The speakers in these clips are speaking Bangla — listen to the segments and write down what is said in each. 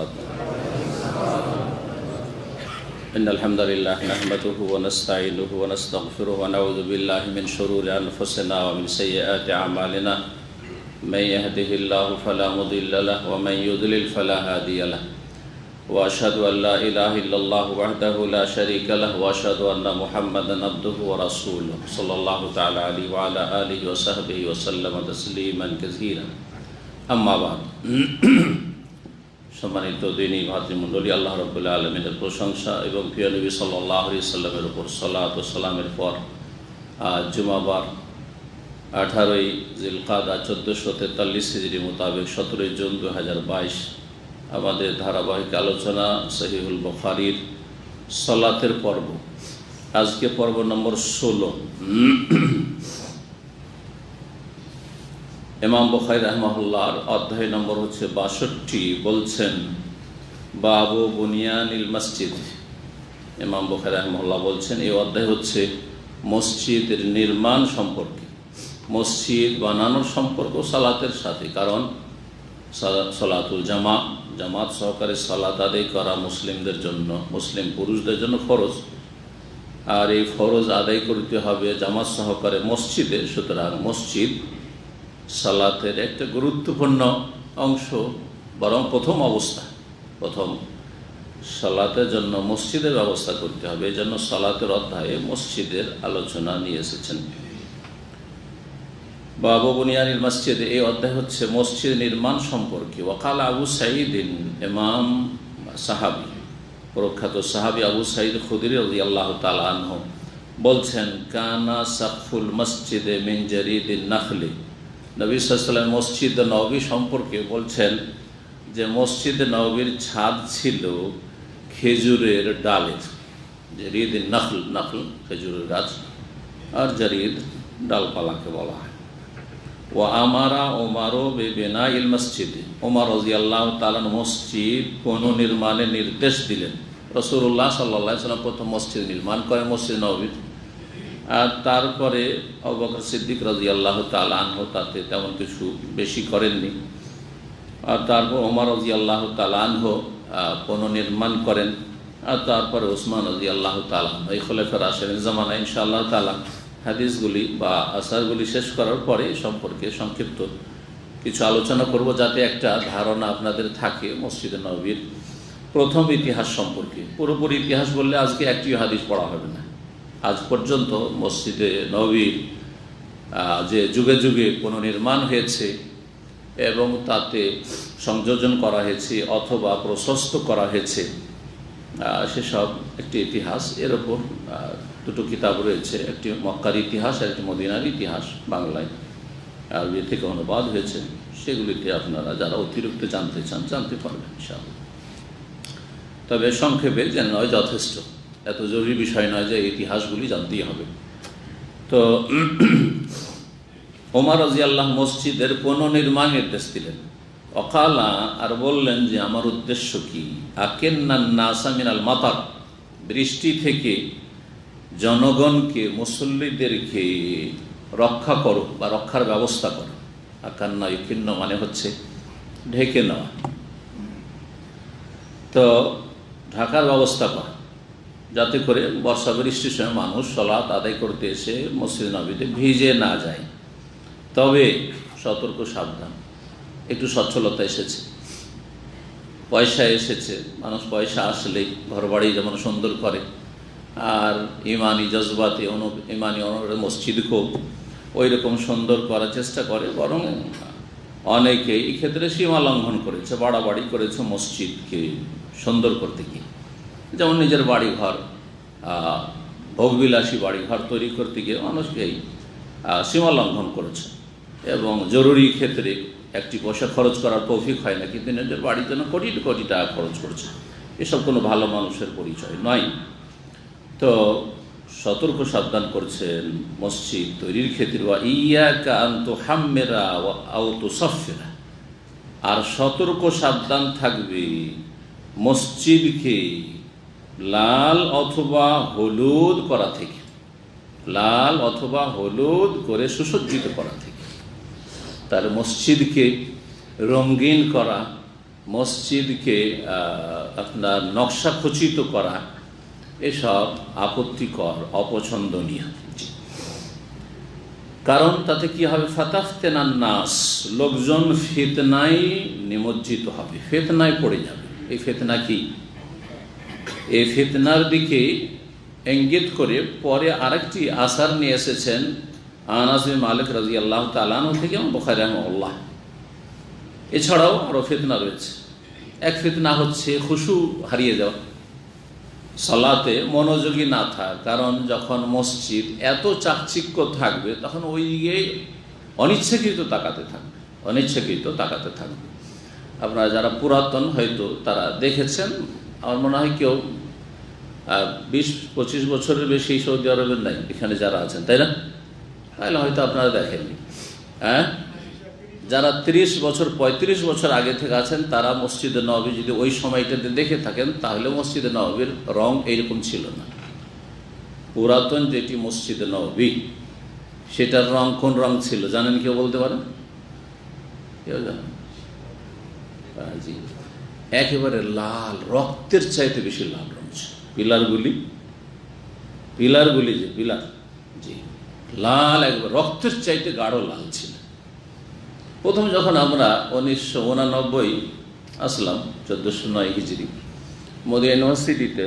وبركاته. إن الحمد لله نحمده ونستعينه ونستغفره ونعوذ بالله من شرور أنفسنا ومن سيئات أعمالنا من يهده الله فلا مضل له ومن يضلل فلا هادي له وأشهد أن لا إله إلا الله وحده لا شريك له وأشهد أن محمدا عبده ورسوله صلى الله تعالى عليه وعلى آله وصحبه وسلم تسليما كثيرا أما بعد. সম্মানিত দিনী ভাতৃমণ্ডলী, আল্লাহ রাব্বুল আলামিনের প্রশংসা এবং প্রিয় নবী সাল্লাল্লাহু আলাইহি সাল্লামের উপর সালাত ও সালামের পর জুমাবার 18ই জিলকাদা 1443 হিজরি মোতাবেক 17 জুন 2022 আমাদের ধারাবাহিক আলোচনা সহিহুল বুখারীর সালাতের পর্ব। আজকে পর্ব নম্বর 16। ইমাম বুখারী রাহিমাহুল্লাহর অধ্যায় নম্বর হচ্ছে 62। বলছেন বাবু বুনিয়ানিল মসজিদ। ইমাম বুখারী রাহিমাহুল্লাহ বলছেন এই অধ্যায় হচ্ছে মসজিদের নির্মাণ সম্পর্কে, মসজিদ বানানোর সম্পর্ক সালাতের সাথে। কারণ সালাতুল জামাত সহকারে সালাত আদায় করা মুসলিমদের জন্য, মুসলিম পুরুষদের জন্য ফরজ, আর এই ফরজ আদায় করতে হবে জামাত সহকারে মসজিদে। সুতরাং মসজিদ সালাতের একটা গুরুত্বপূর্ণ অংশ, বরং প্রথম সালাতের জন্য মসজিদের ব্যবস্থা করতে হবে। এই জন্য সালাতের অধ্যায়ে মসজিদের আলোচনা নিয়ে এসেছেন। বাবু বুনিয়ানিল মসজিদ, এই অধ্যায় হচ্ছে মসজিদ নির্মাণ সম্পর্কে। ওয়াকাল আবু সাঈদিন, ইমাম সাহাবী, প্রখ্যাত সাহাবী আবু সাঈদ খুদরি রাদিয়াল্লাহু তাআলা আনহু বলছেন কানা সাকফুল মসজিদে মিন জারিদিন নাখলি। নবী সাল্লাল্লাহু আলাইহি ওয়াসাল্লাম মসজিদ নববী সম্পর্কে বলছেন যে মসজিদ নববীর ছাদ ছিল খেজুরের ডালের। জারিদ নাখল খেজুরের গাছ, আর জারিদ ডালপালাকে বলা হয়। ওয়া আমারা ওমারও বিবিনাইল মসজিদ, ওমর রাদিয়াল্লাহু তাআলা মসজিদ পুনর্নির্মাণের নির্দেশ দিলেন। রাসূলুল্লাহ সাল্লাল্লাহু আলাইহি ওয়াসাল্লাম প্রথম মসজিদ নির্মাণ করেন মসজিদ নববীর, আর তারপরে আবু বকর সিদ্দিক রাদিয়াল্লাহু তাআলা আনহু তাতে তেমন কিছু বেশি করেননি, আর তারপর ওমর রাদিয়াল্লাহু তাআলা আনহু পুনর্নির্মাণ করেন, আর তারপরে ওসমান রাদিয়াল্লাহু তাআলা। এই খোলাফায়ে রাশিদিন জামানা ইনশাআল্লাহ তাআলা হাদিসগুলি বা আসারগুলি শেষ করার পরে সম্পর্কে সংক্ষিপ্ত কিছু আলোচনা করব, যাতে একটা ধারণা আপনাদের থাকে মসজিদে নববীর প্রথম ইতিহাস সম্পর্কে। পুরোপুরি ইতিহাস বললে আজকে একটি হাদিস পড়া হবে না। আজ পর্যন্ত মসজিদে নববীর যে যুগে যুগে পুনর্নির্মাণ হয়েছে এবং তাতে সংযোজন করা হয়েছে অথবা প্রশস্ত করা হয়েছে, সেসব একটি ইতিহাস। এর ওপর দুটো কিতাব রয়েছে, একটি মক্কার ইতিহাস আর একটি মদিনার ইতিহাস, বাংলায় আরবি থেকে অনুবাদ হয়েছে। সেগুলিতে আপনারা যারা অতিরিক্ত জানতে চান জানতে পারবেন ইনশাআল্লাহ। তবে সংক্ষেপে যেন নয় যথেষ্ট, এত জরুরি বিষয় নয় যে ইতিহাসগুলি জানতেই হবে। তো ওমর রাদিয়াল্লাহু মসজিদের পুনর্নির্মাণ নির্দেশ দিলেন। অকালা, আর বললেন যে আমার উদ্দেশ্য কি, আকেন্নান নাসা মিনাল মাতার, বৃষ্টি থেকে জনগণকে, মুসল্লিদেরকে রক্ষা করো বা রক্ষার ব্যবস্থা করো। আকান্না ইকিন্ন মানে হচ্ছে ঢেকে নেওয়া, তো ঢাকার ব্যবস্থা করা, যাতে করে বর্ষা বৃষ্টির সময় মানুষ সালাত আদায় করতে এসে মসজিদ নববীতে ভিজে না যায়। তবে সতর্ক সাবধান, একটু সচ্ছলতা এসেছে, পয়সা এসেছে, মানুষ পয়সা আসলেই ঘরবাড়ি যেমন সুন্দর করে, আর ইমানি জজবাতে ইমানি মসজিদকেও ওই রকম সুন্দর করার চেষ্টা করে। বরং অনেকে এই ক্ষেত্রে সীমা লঙ্ঘন করেছে, বাড়াবাড়ি করেছে মসজিদকে সুন্দর করতে গিয়ে। যেমন নিজের বাড়িঘর, ভোগবিলাসী বাড়িঘর তৈরি করতে গিয়ে মানুষকে সীমা লঙ্ঘন করেছে, এবং জরুরি ক্ষেত্রে একটি পয়সা খরচ করার তৌফিক হয় না, কিন্তু নিজের বাড়ির জন্য কোটি কোটি টাকা খরচ করছে। এসব কোনো ভালো মানুষের পরিচয় নয়। তো সতর্ক সাবধান করছেন মসজিদ তৈরির ক্ষেত্রে। ওয়া ইয়াকা আন তুহাম্মিরা ওয়া আও তুসাফফিরা, আর সতর্ক সাবধান থাকবে মসজিদকে লাল অথবা হলুদ করা থেকে, লাল অথবা হলুদ করে সুসজ্জিত করা থেকে। তার মসজিদকে রঙিন করা মসজিদকে আপনার নকশা খচিত করা এসব আপত্তিকর, অপছন্দনীয়। কারণ তাতে কি হবে, ফাতাফতেনান নাস, লোকজন ফিতনায় নিমজ্জিত হবে, ফিতনায় পড়ে যাবে। এই ফিতনা কি? এই ফিতনার দিকে ইঙ্গিত করে পরে আরেকটি আসার নিয়ে এসেছেন আনাস বিন মালিক রাদিয়াল্লাহু তাআলা আনহু থেকে এবং বুখারী রাহিমাহুল্লাহ। এছাড়াও আরও ফিতনা রয়েছে। এক ফিতনা হচ্ছে খুশু হারিয়ে যাওয়া, সালাতে মনোযোগী না থাকা। কারণ যখন মসজিদ এত চাকচিক্য থাকবে তখন ওই দিকে অনিচ্ছাকৃত তাকাতে থাকবে, অনিচ্ছাকৃত তাকাতে থাকবে। আপনারা যারা পুরাতন হয়তো তারা দেখেছেন, আমার মনে হয় কেউ 20-25 বছরের বেশি সৌদি আরবের নাই এখানে যারা আছেন, তাই না? তাহলে হয়তো আপনারা দেখেননি। হ্যাঁ, যারা 30 বছর 35 বছর আগে থেকে আছেন তারা মসজিদে নববী যদি ওই সময়টাতে দেখে থাকেন তাহলে মসজিদে নববীর রং এইরকম ছিল না। পুরাতন যেটি মসজিদে নববী সেটার রং কোন রং ছিল জানেন? কেউ বলতে পারেন? কেউ জানেন? জি, একেবারে লাল, রক্তের চাইতে বেশি লাল রং ছিল। পিলারগুলি যে পিলার, জি, লাল, একবার রক্তের চাইতে গাঢ় লাল ছিল। প্রথম যখন আমরা 1989 আসলাম, 1409 হিজরি, মদিনা ইউনিভার্সিটিতে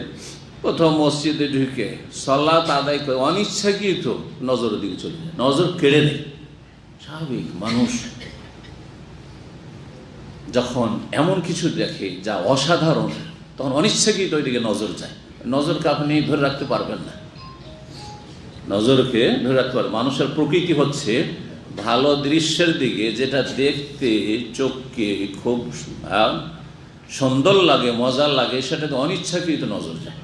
প্রথম মসজিদে ঢুকে সালাত আদায় করে অনিচ্ছাকৃত নজরের দিকে চলে যায়, নজর কেড়ে নেয়। স্বাভাবিক মানুষ যখন এমন কিছু দেখে যা অসাধারণ তখন অনিচ্ছাকৃত ওই দিকে নজর যায়। নজরকে আপনি ধরে রাখতে পারবেন না, নজরকে ধরে রাখতে পারবেন। মানুষের প্রকৃতি হচ্ছে ভালো দৃশ্যের দিকে, যেটা দেখতে চোখকে খুব সুন্দর লাগে, মজা লাগে, সেটাকে অনিচ্ছাকৃত নজর যায়,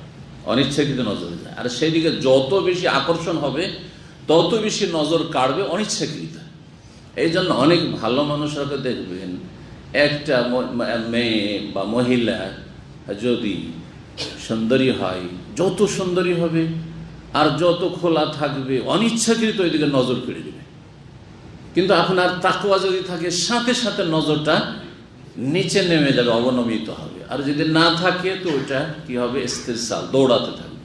অনিচ্ছাকৃত নজর যায়। আর সেই দিকে যত বেশি আকর্ষণ হবে তত বেশি নজর কাড়বে অনিচ্ছাকৃত। এই জন্য অনেক ভালো মানুষরাকে দেখবেন, একটা মেয়ে বা মহিলা যদি সুন্দরী হয়, যত সুন্দরী হবে আর যত খোলা থাকবে অনিচ্ছাকৃত ওই দিকে নজর কেড়ে দেবে। কিন্তু আপনার তাকওয়া যদি থাকে সাথে সাথে নজরটা নিচে নেমে যাবে, অবনমিত হবে। আর যদি না থাকে তো ওইটা কি হবে, ইস্তিরসাল, দৌড়াতে থাকবে।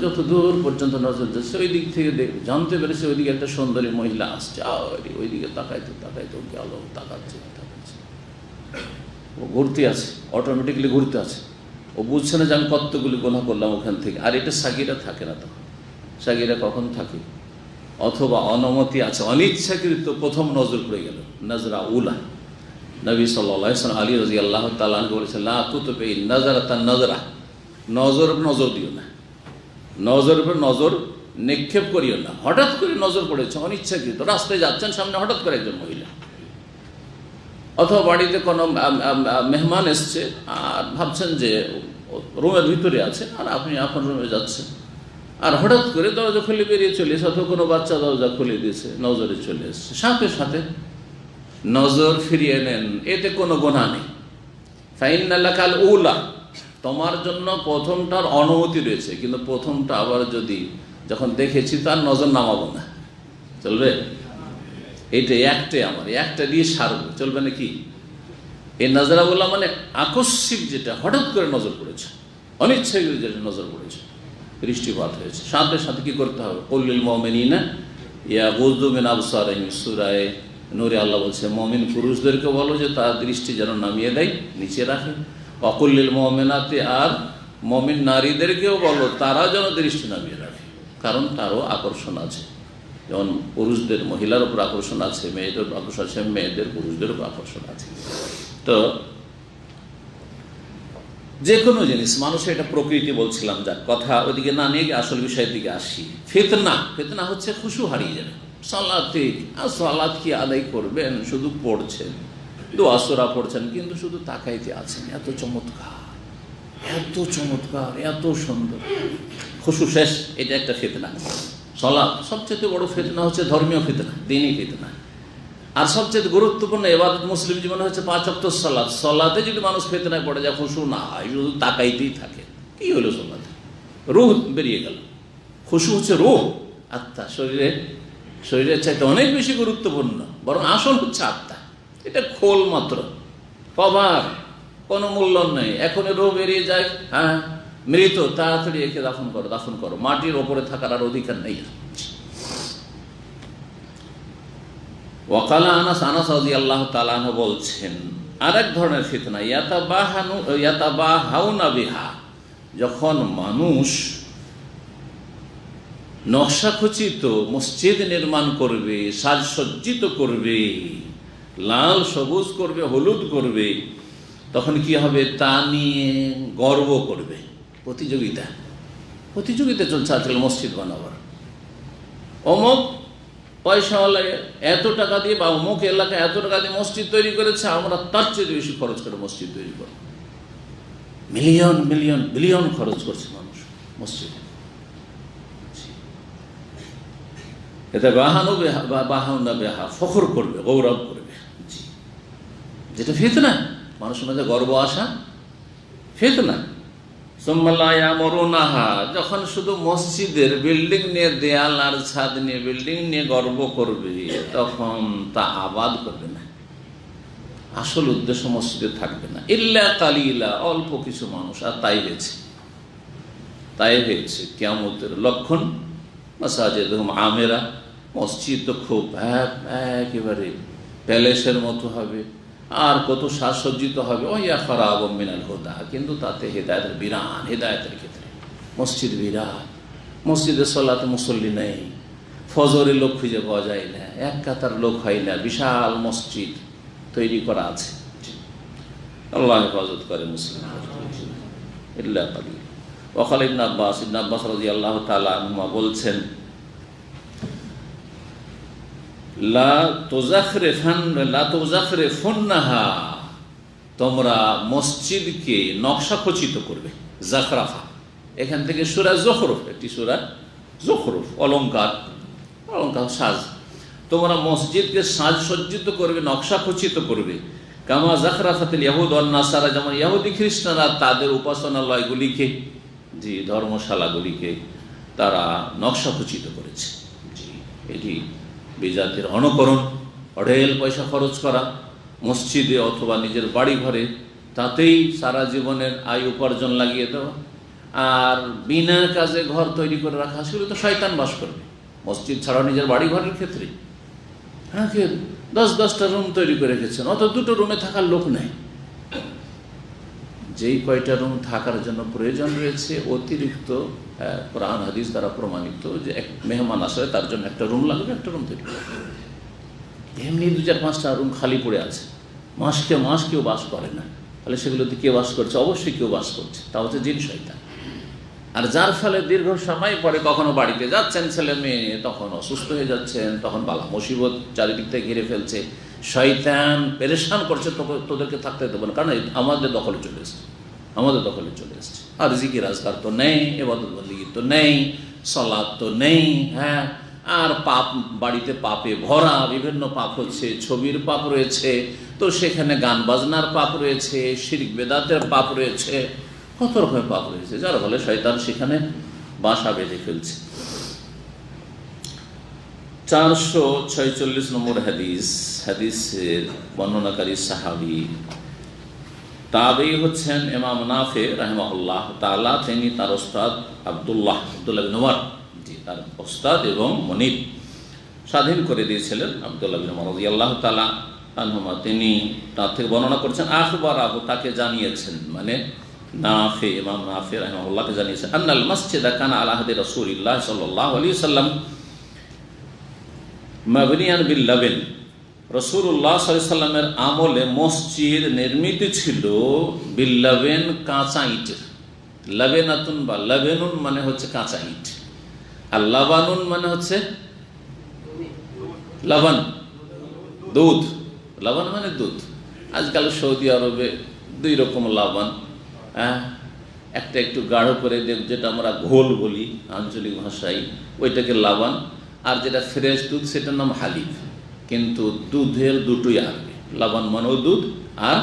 যত দূর পর্যন্ত নজর যাচ্ছে ওই দিক থেকে জানতে পেরেছে ওইদিকে একটা সুন্দরী মহিলা আসছে, ওই দিকে তাকাইতে তাকাইতে গেল, তাকাচ্ছে, ও ঘুরতে আছে, অটোমেটিক্যালি ঘুরতে আছে। ও বুঝছে না যে আমি কতগুলি গুনাহ করলাম ওখান থেকে। আর এটা সাগীরা থাকে না, তখন সাগীরা কখন থাকে? অথবা অনুমতি আছে, অনিচ্ছাকৃত প্রথম নজর পড়ে গেল, নজরা উলা। নবী সাল্লাল্লাহু আলাইহি ওয়াসাল্লাম আলী রাদিয়াল্লাহু তাআলা আনহু বলেছেন, লা তুতবি নাযারাতান নাযরা, নজর নজর দিও না, নজরের উপর নজর নিক্ষেপ করিও না। হঠাৎ করে নজর পড়েছে অনিচ্ছাকৃত, রাস্তায় যাচ্ছেন, সামনে হঠাৎ করে একজন মহিলা, অথবা বাড়িতে কোনো মেহমান এসছে আর ভাবছেন যে রুমের ভিতরে আছে আর আপনি আপনার রুমে যাচ্ছেন, আর হঠাৎ করে দরজা খুলে বেরিয়ে চলে এসে, অথবা কোনো বাচ্চা দরজা খুলে দিয়েছে, নজরে চলে এসছে, সাথে সাথে নজর ফিরিয়ে নেন, এতে কোনো গুনাহ নেই। ফাইন্না লাকাল উলা, তোমার জন্য প্রথমটার অনুমতি রয়েছে, কিন্তু প্রথমটা আবার যদি যখন দেখেছি তার নজর নামাবো না, চলবে? এইটা একটাই আমার, একটা দিয়ে সারবো, চলবে নাকি? এই নজরা বলা মানে আকস্মিক, যেটা হঠাৎ করে নজর পড়েছে, অনিচ্ছাকৃত যেটা নজর পড়েছে, দৃষ্টিপাত হয়েছে, সাথে সাথে কি করতে হবে? কুল্লিল মুমিনিনা ইয়াগুযু মিন আবসারিহিম, সূরা নূরে আল্লাহ বলছে মুমিন পুরুষদেরকে বলো যে তার দৃষ্টি যেন নামিয়ে দেয়, নিচে রাখে। ওয়া কুল্লিল মুমিনাতি, আর মুমিন নারীদেরকেও বলো তারা যেন দৃষ্টি নামিয়ে রাখে, কারণ তারও আকর্ষণ আছে। যেমন পুরুষদের মহিলার উপর আকর্ষণ আছে, মেয়েদের আকর্ষণ আছে, মেয়েদের পুরুষদের উপর আকর্ষণ আছে। তো যে কোনো জিনিস মানুষের এটা প্রকৃতি বলছিলাম, যার কথা ওইদিকে না নিয়ে আসল বিষয়ের দিকে আসি। ফিতনা, ফিতনা হচ্ছে খুশু হারিয়ে যাবে সালাতে। আর সালাত কি আদায় করবেন, শুধু পড়ছেন, দোয়া সূরা পড়ছেন, কিন্তু শুধু তাকাইতে আছেন, এত চমৎকার, এত চমৎকার, এত সুন্দর, খুশু শেষ। এটা একটা ফিতনা। সালাত সবচেয়ে বড় ফিতনা হচ্ছে ধর্মীয় ফিতনা, দ্বীনি ফিতনা। আর সবচেয়ে গুরুত্বপূর্ণ ইবাদত মুসলিম জীবনে হচ্ছে 5 ওয়াক্ত সালাত। সালাতে যদি মানুষ ফিতনায় পড়ে যায়, খুশু না হয়, শুধু তাকাইতেই থাকে, কি হলো সালাতে? রূহ বেরিয়ে গেল। খুশু হচ্ছে রূহ, আত্মা, শরীরের চাইতে অনেক বেশি গুরুত্বপূর্ণ, বরং আসল হচ্ছে আত্মা। এটা খোল মাত্র, কবার, কোনো মূল্য নেই। এখন রোগ বেরিয়ে যায়, হ্যাঁ মৃত, তাড়াতাড়ি একে দাফন করো, মাটির ওপরে থাকার আর অধিকার নেই। ওয়াকালা আনাস রাদিয়াল্লাহু তাআলা আনহু বলছেন, আরেক ধরনের ফিতনা, ইয়াতাবাহাউনা বিহা, যখন মানুষ নকশাখচিত মসজিদ নির্মাণ করবে, সাজসজ্জিত করবে, লাল সবুজ করবে, হলুদ করবে, তখন কি হবে, তা নিয়ে গর্ব করবে। প্রতিযোগিতা চলছে আজকাল মসজিদ বানাবার। অমুক পয়সাওয়ালা এত টাকা দিয়ে বা অমুক এলাকায় এত টাকা দিয়ে মসজিদ তৈরি করেছে, আমরা তার চেয়ে বেশি খরচ করে মসজিদ তৈরি করব। মিলিয়ন মিলিয়ন বিলিয়ন খরচ করছে মানুষ মসজিদে। এতে বাহাউনা বিহা, ফখর করবে, গৌরব করবে। যেটা ফিতনা, মানুষের মধ্যে গর্ব আসা ফিতনা। যখন শুধু মসজিদের বিল্ডিং নিয়ে, দেয়াল আর ছাদ নিয়ে, বিল্ডিং নিয়ে গর্ব করবে, তখন তা আবাদ করবে না, আসল উদ্দেশ্য মসজিদে থাকবে না। ইল্লা কালিলা, অল্প কিছু মানুষ, আর তাই হয়েছে কিয়ামতের লক্ষণ। মাসাজিদুহুম আমেরা, মসজিদ তো খুব একেবারে প্যালেসের মতো হবে, আর কত সাজসজ্জিত হবে। ওয়া খারাব মিনাল হুদা, কিন্তু তাতে হেদায়েতের বিরান, হেদায়েতের ক্ষেত্রে মসজিদ বিরান। মসজিদে সলাতে মুসল্লি নেই, ফজরের লোক খুঁজে পাওয়া যায় না, এক কাতার লোক হয় না, বিশাল মসজিদ তৈরি করা আছে। আল্লাহ হেফাজত করে মুসলিম। ইল্লা কালিল। ওয়াকাল ইবনে আব্বাস রাদিয়াল্লাহু তাআলা আনহুমা বলছেন, লা তুযাখরিফুন্নাহা, তোমরা মসজিদকে নকশা খচিত করবে। জাখরাফা, এখান থেকে সূরা যুখরুফ, একটি সূরা যুখরুফ, অলংকার সাজ। তোমরা মসজিদকে সাজসজ্জিত করবে, নকশা খচিত করবে। কামা জাখরাফাতিল ইয়াহুদ ওয়ান নাসারা, যেমন ইহুদি খ্রিস্টানরা তাদের উপাসনালয়গুলিকে, জি ধর্মশালাগুলিকে তারা নকশা খচিত করেছে। জি, এটি বিজাতির অনুকরণ, অঢেল পয়সা খরচ করা মসজিদে অথবা নিজের বাড়ি ঘরে, তাতেই সারা জীবনের আয় উপার্জন লাগিয়ে দেওয়া, আর বিনা কাজে ঘর তৈরি করে রাখা, সেগুলো তো শয়তান বাস করবে। মসজিদ ছাড়াও নিজের বাড়ি ঘরের ক্ষেত্রে, হ্যাঁ 10-10টা রুম তৈরি করে রেখেছেন, অত দুটো রুমে থাকার লোক নেই। যেই কয়টা রুম থাকার জন্য প্রয়োজন রয়েছে, অতিরিক্ত কোরআন হাদিস দ্বারা প্রমাণিত যে এক মেহমান আসলে তার জন্য একটা রুম লাগবে, একটা রুম তৈরি করবে। এমনি 2-4-5টা রুম খালি পড়ে আছে, মাস কেউ বাস করে না, তাহলে সেগুলোতে কে বাস করছে? অবশ্যই কেউ বাস করছে, তা হচ্ছে জিন শয়তান। আর যার ফলে দীর্ঘ সময় পরে কখনো বাড়িতে যাচ্ছেন ছেলে মেয়ে, তখন অসুস্থ হয়ে যাচ্ছেন, তখন বালা মুসিবত চারিদিক থেকে ঘিরে ফেলছে, শয়তান পেরেশান করছে, তোদেরকে থাকতে দেবো না, কারণ আমাদের দখলে চলে এসছে। আর জিকির আজকার তো নেই, ইবাদত বন্দেগী তো নেই, সালাত তো নেই, হ্যাঁ, আর পাপ, বাড়িতে পাপে ভরা, বিভিন্ন পাপ হচ্ছে, ছবির পাপ রয়েছে, তো সেখানে গান বাজনার পাপ রয়েছে, শিরক বেদাতের পাপ রয়েছে, কত রকমের পাপ রয়েছে, যার ফলে শয়তান সেখানে বাসা বেঁধে ফেলছে। 446 নম্বর হাদিসের বর্ণনাকারী সাহাবী তাবেঈ হচ্ছেন ইমাম নাফি রাহিমাহুল্লাহ তাআলা। তিনি তার ওস্তাদ আব্দুল্লাহ বিন উমর, জি তার ওস্তাদ এবং মনিব, স্বাধীন করে দিয়েছিলেন আব্দুল্লাহ বিন উমর রাদিয়াল্লাহু তাআলা আনহুমা। তিনি তার থেকে বর্ণনা করছেন, আখবারাহু, তাকে জানিয়েছেন, মানে নাফি, ইমাম নাফি রাহিমাহুল্লাহকে জানিয়েছেন, আন্নাল মসজিদা কানা আলা আহদি রাসূলিল্লাহ সাল্লাল্লাহু আলাইহি ওয়াসাল্লাম মাবনিয়ান বিল লাবান। রাসূলুল্লাহ সাল্লাল্লাহু আলাইহি ওয়াসাল্লামের আমলে মসজিদ নির্মিত ছিল বিল লাবান, কাঁচা ইটের। লাবানাতুন বা লাবানুন মানে হচ্ছে কাঁচা ইট, আর লাবানুন মানে হচ্ছে লাবান, দুধ। লাবান মানে দুধ। আজকাল সৌদি আরবে 2 রকম লাবান, হ্যাঁ, একটা একটু গাঢ় করে, যেটা আমরা ঘোল বলি আঞ্চলিক ভাষায়, ওইটাকে লাবান, আর যেটা ফ্রেশ দুধ সেটার নাম হালিব। কিন্তু দুধের দুটোই আসবে, লাবান মানেও দুধ আর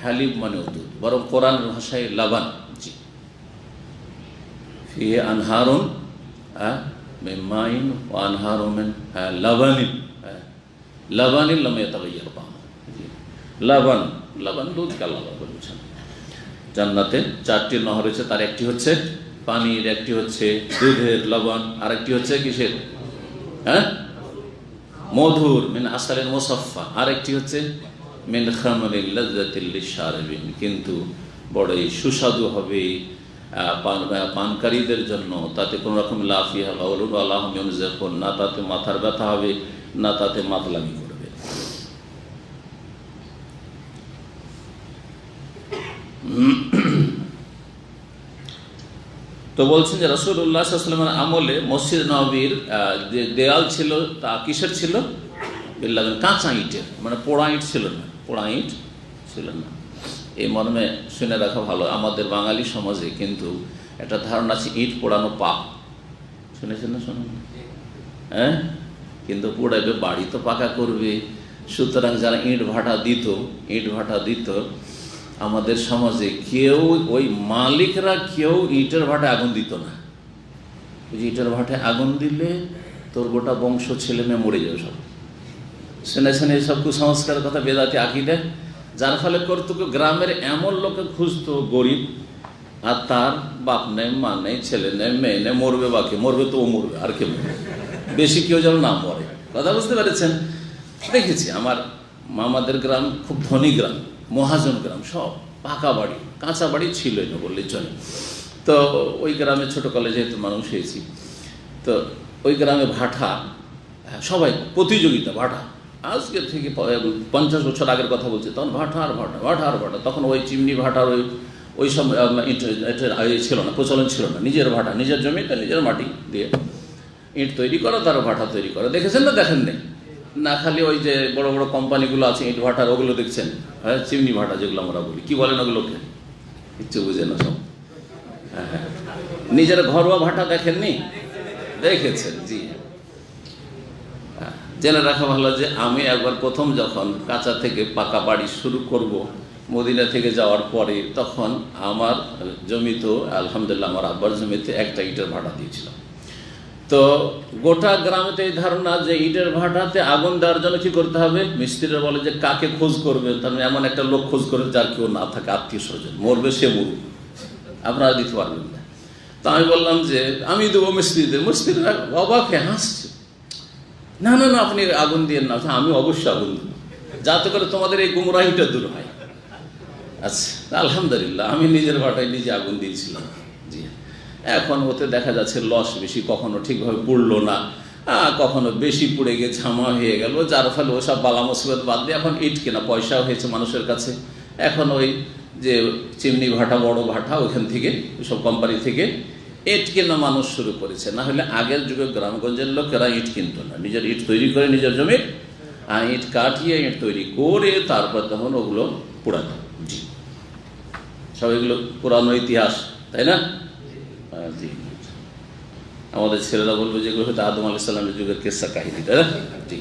হালিব মানেও দুধ, বরং কোরআনের ভাষায় লাবান। জি, ফিহে আনহারুন মিন মাইন ওয়া আনহারুন মিন লাবানিন, লাবানিন লাম ইয়াতাগায়্যার তা'আমুহু। লাবান লবণ দুধকে আল্লাহ বলেছেন। জান্নাতে 4টি নহর রয়েছে, তার একটি হচ্ছে পানির, একটি হচ্ছে দুধের লবণ, আর একটি হচ্ছে কিসের, হ্যাঁ, মধুর মিন আসালিন মুসাফফা, আর একটি হচ্ছে মিন খামরিল লাযযাতিল লিশারিবিন, কিন্তু বড়ই সুস্বাদু হবে পানকারীদের জন্য, তাতে কোনো রকম লা ফিহা গাওলুন ওয়া লা হুম ইউনজাফুন, না তাতে মাথার ব্যথা হবে, না তাতে মাতলামি করবে। তো বলছেন যে রাসূলুল্লাহ সাল্লাল্লাহু আলাইহি ওয়াসাল্লামের আমলে মসজিদ নববীর যে দেয়াল ছিল তা কিসের ছিল? বিল্লাহ, কাঁচা ইটের, মানে পোড়া ইট ছিল না, পোড়া ইট ছিল না। এই মর্মে শুনে রাখা ভালো, আমাদের বাঙালি সমাজে কিন্তু একটা ধারণা আছে ইট পোড়ানো পাপ। শুনেছেন না? শোনেন? হ্যাঁ, কিন্তু পোড়াবে, বাড়ি তো পাকা করবে। সুতরাং যারা ইট ভাটা দিত আমাদের সমাজে, কেউ ওই মালিকরা কেউ ইটের ভাটায় আগুন দিত না। ইটের ভাটায় আগুন দিলে তোর গোটা বংশ ছেলে মেয়ে মরে যাবে সব। শুনেছেন এইসব কুসংস্কারের কথা, বেদাতি আকীদা, যার ফলে করতো গ্রামের এমন লোকে খুঁজতো গরিব, আর তার বাপ নেই, মা নেই, ছেলে নেই, মেয়ে নেই, মরবে, বাকি মরবে তো ও মরবে, আর কে মরবে, বেশি কেউ যেন না মরে। কথা বুঝতে পেরেছেন? দেখেছি আমার মামাদের গ্রাম খুব ধনী গ্রাম, মহাজন গ্রাম, সব পাকা বাড়ি, কাঁচা বাড়ি ছিলই না বললেই চলে। তো ওই গ্রামে ছোটোকালে যেহেতু মানুষ হয়েছি, তো ওই গ্রামে ভাটা, সবাই প্রতিযোগিতা, ভাটা আজকে থেকে 50 বছর আগের কথা বলছি, তখন ভাটা আর ভাটা। তখন ওই চিমনি ভাটার ওই সব ছিল না, প্রচলন ছিল না। নিজের ভাটা, নিজের জমিতে নিজের মাটি দিয়ে ইট তৈরি করা, তারও ভাটা তৈরি করা। দেখেছেন না? দেখেন নেই না? খালি ওই যে বড় বড় কোম্পানিগুলো আছে ইট ভাটার, ওগুলো দেখছেন, হ্যাঁ, চিমনি ভাটা যেগুলো আমরা বলি, কি বলেন ওগুলোকে? কিচ্ছু বুঝে না সব। হ্যাঁ, নিজের ঘরোয়া ভাটা দেখেননি? দেখেছেন? জি। জেনে রাখা ভালো যে আমি একবার প্রথম যখন কাঁচা থেকে পাকা বাড়ি শুরু করব মদিনা থেকে যাওয়ার পরে, তখন আমার জমিতে, আলহামদুলিল্লাহ আমার আব্বার জমিতে একটা ইটের ভাটা দিয়েছিলাম। তো গোটা গ্রামেতে এই ধারণা যে ইটের ভাটাতে আগুন দেওয়ার জন্য কি করতে হবে, মিস্ত্রিরা বলে যে কাকে খোঁজ করবে, তার মানে এমন একটা লোক খোঁজ করবে যার কেউ না থাকে, আত্মীয় স্বজন, মরবে সে মরুক, আপনারা দিতে পারবেন না। তো আমি বললাম যে আমি দেবো মিস্ত্রিদের। মিস্ত্রিরা অবাক হয়ে হাসছে, না না না, আপনি আগুন দিয়ে না, আমি অবশ্যই আগুন দেবো, যাতে করে তোমাদের এই গুমরাহিটা দূর হয়। আচ্ছা, আলহামদুলিল্লাহ আমি নিজের ভাটায় নিজে আগুন দিয়েছিলাম। জি, এখন ওতে দেখা যাচ্ছে লস বেশি, কখনো ঠিকভাবে পুড়লো না, কখনো বেশি পুড়ে গিয়ে ঝামা হয়ে গেল, যার ফলে ওসব বালা মুসিবত বাদ দিয়ে এখন ইট কেনা, পয়সাও হয়েছে মানুষের কাছে। এখন ওই যে চিমনি ভাটা, বড় ভাটা, ওইখান থেকে ওইসব কোম্পানি থেকে ইট কেনা মানুষ শুরু করেছে। না হলে আগের যুগে গ্রামগঞ্জের লোকেরা ইট কিনতো না, নিজের ইট তৈরি করে নিজের জমির ইট কাটিয়ে ইট তৈরি করে তারপর তখন ওগুলো পোড়াতো। জি, সব এগুলো পুরানো ইতিহাস, তাই না? জি, আমাদের ছেলেরা বলবে যেগুলো হয়তো আদম আলাইহিস সালামের যুগের কিসসা কাহিনী, তাই না? জি।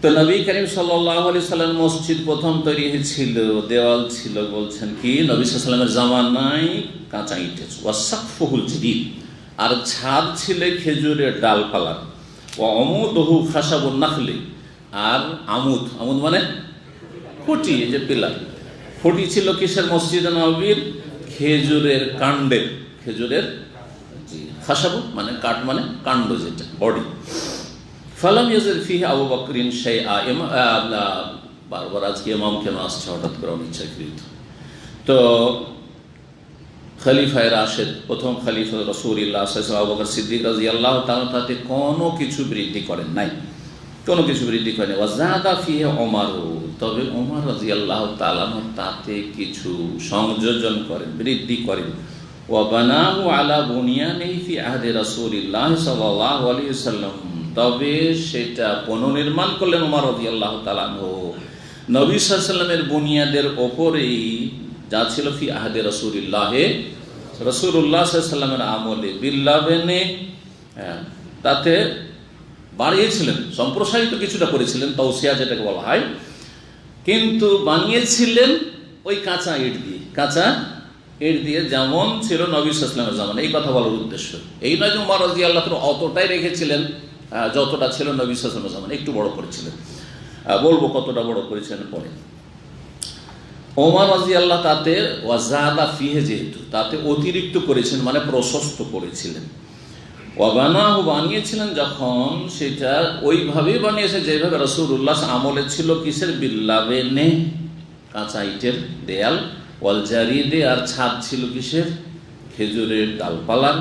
তো নবী করিম সাল্লাল্লাহু আলাইহি সাল্লাম মসজিদ প্রথম তৈরি হয়েছিল, দেওয়াল ছিল, বলছেন কি নবী সাল্লাল্লাহু আলাইহি সাল্লামের জামানায় কাঁচা ইটের, ওয়াসাকফুল জাদীদ, আর ছাদ ছিল খেজুরের ডালপালার, ওয়া আমুদহু খাশাবুন নাখলি, আর আমুদ মানে খুঁটি, এই যে পিলার, খুঁটি ছিল কিসের? মসজিদে নববীর খেজুরের কাণ্ডের, খেজুরের, জি, খাশাবু মানে কাঠ, মানে কাণ্ড, যেটা বডি। ফালাম ইয়াজির ফিহি আবু বকরিন শাইআ, বারবার আজকে ইমাম কেন আসছে হঠাৎ করে অনিচ্ছাকৃত। তো খলিফায়ে রাশেদ, প্রথম খলিফা রাসূলুল্লাহ সাল্লাল্লাহু আলাইহি ওয়াসাল্লাম আবু বকর সিদ্দিক রাদিয়াল্লাহু তাআলা, তাতে কোনো কিছু বৃদ্ধি করেন নাই, কোনো কিছু বৃদ্ধি করেন। ওয়াজাদা ফিহি ওমর, তবে ওমর রাদিয়াল্লাহু তাআলা তাতে কিছু সংযোজন করেন, বৃদ্ধি করেন। ওয়া বানাহু আলা বুনিয়ানিহি ফি আহদি রাসূলিল্লাহ সাল্লাল্লাহু আলাইহি ওয়াসাল্লাম, তবে সেটা পুনর্নির্মাণ করলেন ওমর রাদিয়াল্লাহু তাআলা আনহু নবী সাল্লাল্লাহু আলাইহি ওয়াসাল্লামের বুনিয়াদের ওপরেই, যা ছিল ফি আহদি রাসূলিল্লাহ, রাসূলুল্লাহ সাল্লাল্লাহু আলাইহি ওয়াসাল্লামের আমলে, বিল্লাবেনে, তাতে বাড়িয়েছিলেন, সম্প্রসারিত কিছুটা করেছিলেন, তাওসিয়া যেটাকে বলা হয়, কিন্তু বানিয়েছিলেন ওই কাঁচা ইট দিয়ে, কাঁচা ইট দিয়ে, যেমন ছিল নবী সাল্লাল্লাহু আলাইহি ওয়াসাল্লামের জামানায়। এই কথা বলার উদ্দেশ্য এই নয় যে ওমর রাদিয়াল্লাহু তাআলা অতটাই রেখেছিলেন যতটা ছিল নবী সাল্লাল্লাহু আলাইহি ওয়াসাল্লামের জামানায়, একটু বড় করেছিলেন। বলবো কতটা বড় করেছেন পরে। ওমর রাদিয়াল্লাহু তাতে ওয়াজাদা ফিহে, যেহেতু তাতে অতিরিক্ত করেছেন মানে প্রশস্ত করেছিলেন। ওয়াবানাহু বানিয়েছিলেন যখন, সেটা ওইভাবেই বানিয়েছে যেভাবে রাসূলুল্লাহ আমলে ছিল। কিসের? বিল্লাবেনে, কাঁচা ইটের দেয়াল, ওয়াল জারিদে, আর ছাদ ছিল কিসের? খেজুরের ডালপালার।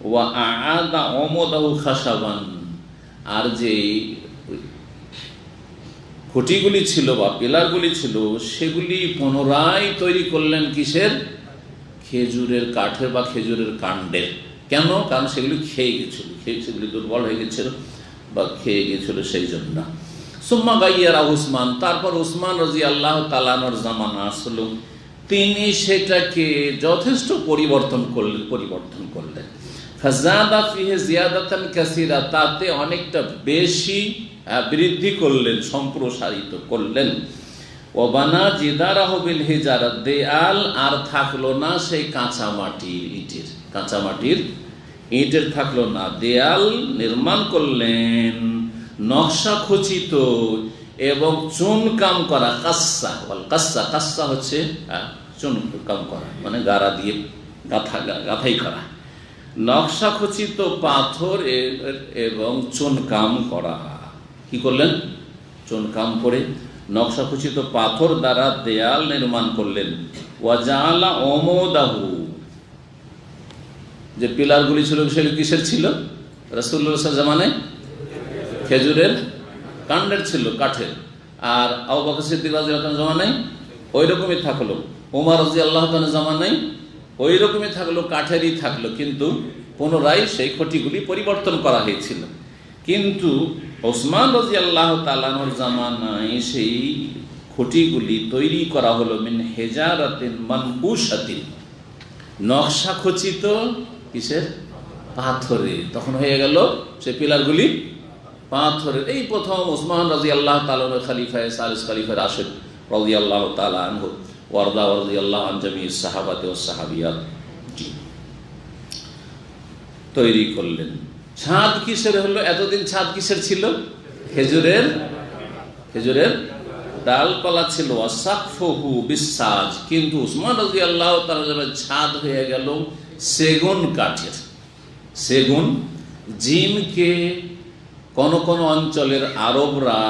ওয়া আআদা ওমদাহু খাশাবান, আর যে খুঁটিগুলি ছিল বা পিলারগুলি ছিল সেগুলি পুনরায় তৈরি করলেন কিসের? খেজুরের কাঠের বা খেজুরের কাণ্ডের। কেন? কারণ সেগুলি খেয়ে গেছিল, সেগুলি দুর্বল হয়ে গেছিল বা খেয়ে গেছিল, সেই জন্য। সুম্মা গাইয়ারা উসমান, তারপর উসমান রাদিয়াল্লাহু তাআলা আনহুর জামানা আসলো, তিনি সেটাকে যথেষ্ট পরিবর্তন করলেন। ফাজাদা ফিহি জিয়াদাতান কাসীরা, তাতে অনেকটা বেশি বৃদ্ধি করলেন, সম্প্রসারিত করলেন। ওয়াবানা জিদারাহু বিল হিজারা, দেয়াল আর থাকলো না সেই কাঁচামাটির ইটের থাকলো না, দেয়াল নির্মাণ করলেন নকশা খচিত এবং চুনকাম করা। কাস্সা হচ্ছে চুনকাম করা, মানে গাড়া দিয়ে গাঁথাই করা। নকশা খচিত পাথর এবং চুনকাম করা। কি করলেন? চুনকাম করে নকশা খচিত পাথর দ্বারা দেয়াল নির্মাণ করলেন। ওয়াজালা ওমদাহু, যে পিলারগুলি ছিল সেগুলি কিসের ছিল? রাসূলুল্লাহ জামানায় খেজুরের কাণ্ডের ছিল, কাঠের। আর আবু বকর সিদ্দিক রাদিয়াল্লাহু তাআলা জামানায় ওই রকমই থাকলো, ওমর রাদিয়াল্লাহু তাআলা জামানায় ওই রকমই থাকলো, কাঠেরই থাকলো, কিন্তু পুনরায় সেই খুঁটিগুলি পরিবর্তন করা হয়েছিল। কিন্তু ওসমান রাদিয়াল্লাহু তাআলা আনহুর জামানায় সেই খুঁটিগুলি তৈরি করা হলো মিন হিজারাতিন মানকুশাতিন, নকশা খচিত কিসের? পাথরে। তখন হয়ে গেল সেই পিলারগুলি পাথরের। এই প্রথম ওসমান রাদিয়াল্লাহু তাআলা খলিফায়ে সালিস, খলিফা রাশিদ রাদিয়াল্লাহু তাআলা আনহু ওয়ারদা রাদিয়াল্লাহু আন জামিউস সাহাবাতে ওয়াস সাহাবিয়াত তৈরি করলেন। ছাদ কিসের হলো? এতদিন ছাদ কিসের ছিল? খেজুরের ডালপালা ছিল। ওয়াসাকফুহু বিসাজ, কিন্তু উসমান রাদিয়াল্লাহু তাআলা ছাদ হয়ে গেল সেগুন কাঠের। সেগুন, জিমকে কোন কোন অঞ্চলের আরবরা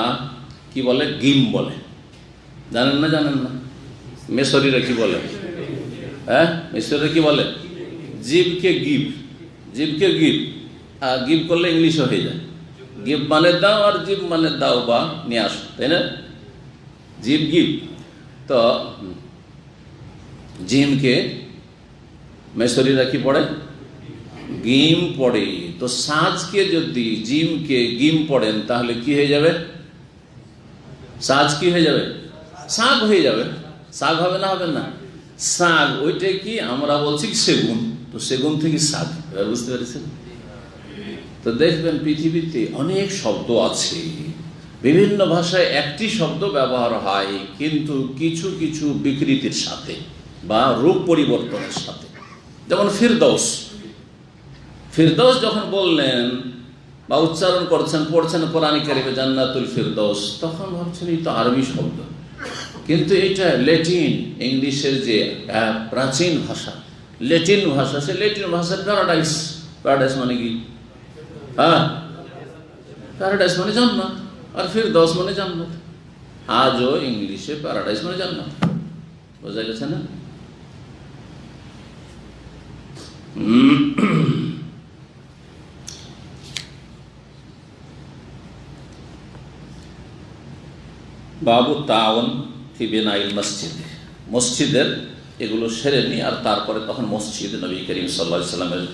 কি বলে? গিম বলে। জানেন না? মিশরীরা কি বলে? মিশরীরা কি বলে? জিবকে গিব, গিভ করলে ইংলিশও হয়ে যায়। গিভ মানে দাও, আর জিব মানে দাও বা নিয়ে আসো, তাই না? জিব গিভ। তো জিমকে মেসরিরা কি পড়ে? গিম পড়ে। তো সাজকে যদি জিমকে গিম পড়েন তাহলে কি হয়ে যাবে? সাজ কি হয়ে যাবে? শাক হয়ে যাবে। শাক হবে না? শাক, ওইটা কি আমরা বলছি সেগুন, তো সেগুন থেকে শাক, বুঝতে পেরেছেন? তো দেখবেন পৃথিবীতে অনেক শব্দ আছে, বিভিন্ন ভাষায় একটি শব্দ ব্যবহার হয়, কিন্তু কিছু কিছু বিকৃতির সাথে বা রূপ পরিবর্তনের সাথে। যেমন ফিরদৌস যখন বললেন বা উচ্চারণ করছেন, পড়ছেন কোরআনে কারিমে জান্নাতুল ফিরদৌস, তখন ভাবছেন এই তো আরবি শব্দ, কিন্তু এটা ল্যাটিন, ইংলিশের যে প্রাচীন ভাষা, ল্যাটিন ভাষা, সে ল্যাটিন ভাষার প্যারাডাইস মানে কি? প্যারাডাইস মানে জান্নাত, আর ফিরদৌস মানে জান্নাত। আজও ইংলিশে প্যারাডাইস মানে জান্নাত, বোঝা গেছে না? বাবু তাওন ফি বিনাইল মসজিদ, মসজিদের এগুলো সেরে নি, আর তারপরে তখন মসজিদ নবী করিম সাল্লাল্লাহু আলাইহি ওয়াসাল্লামের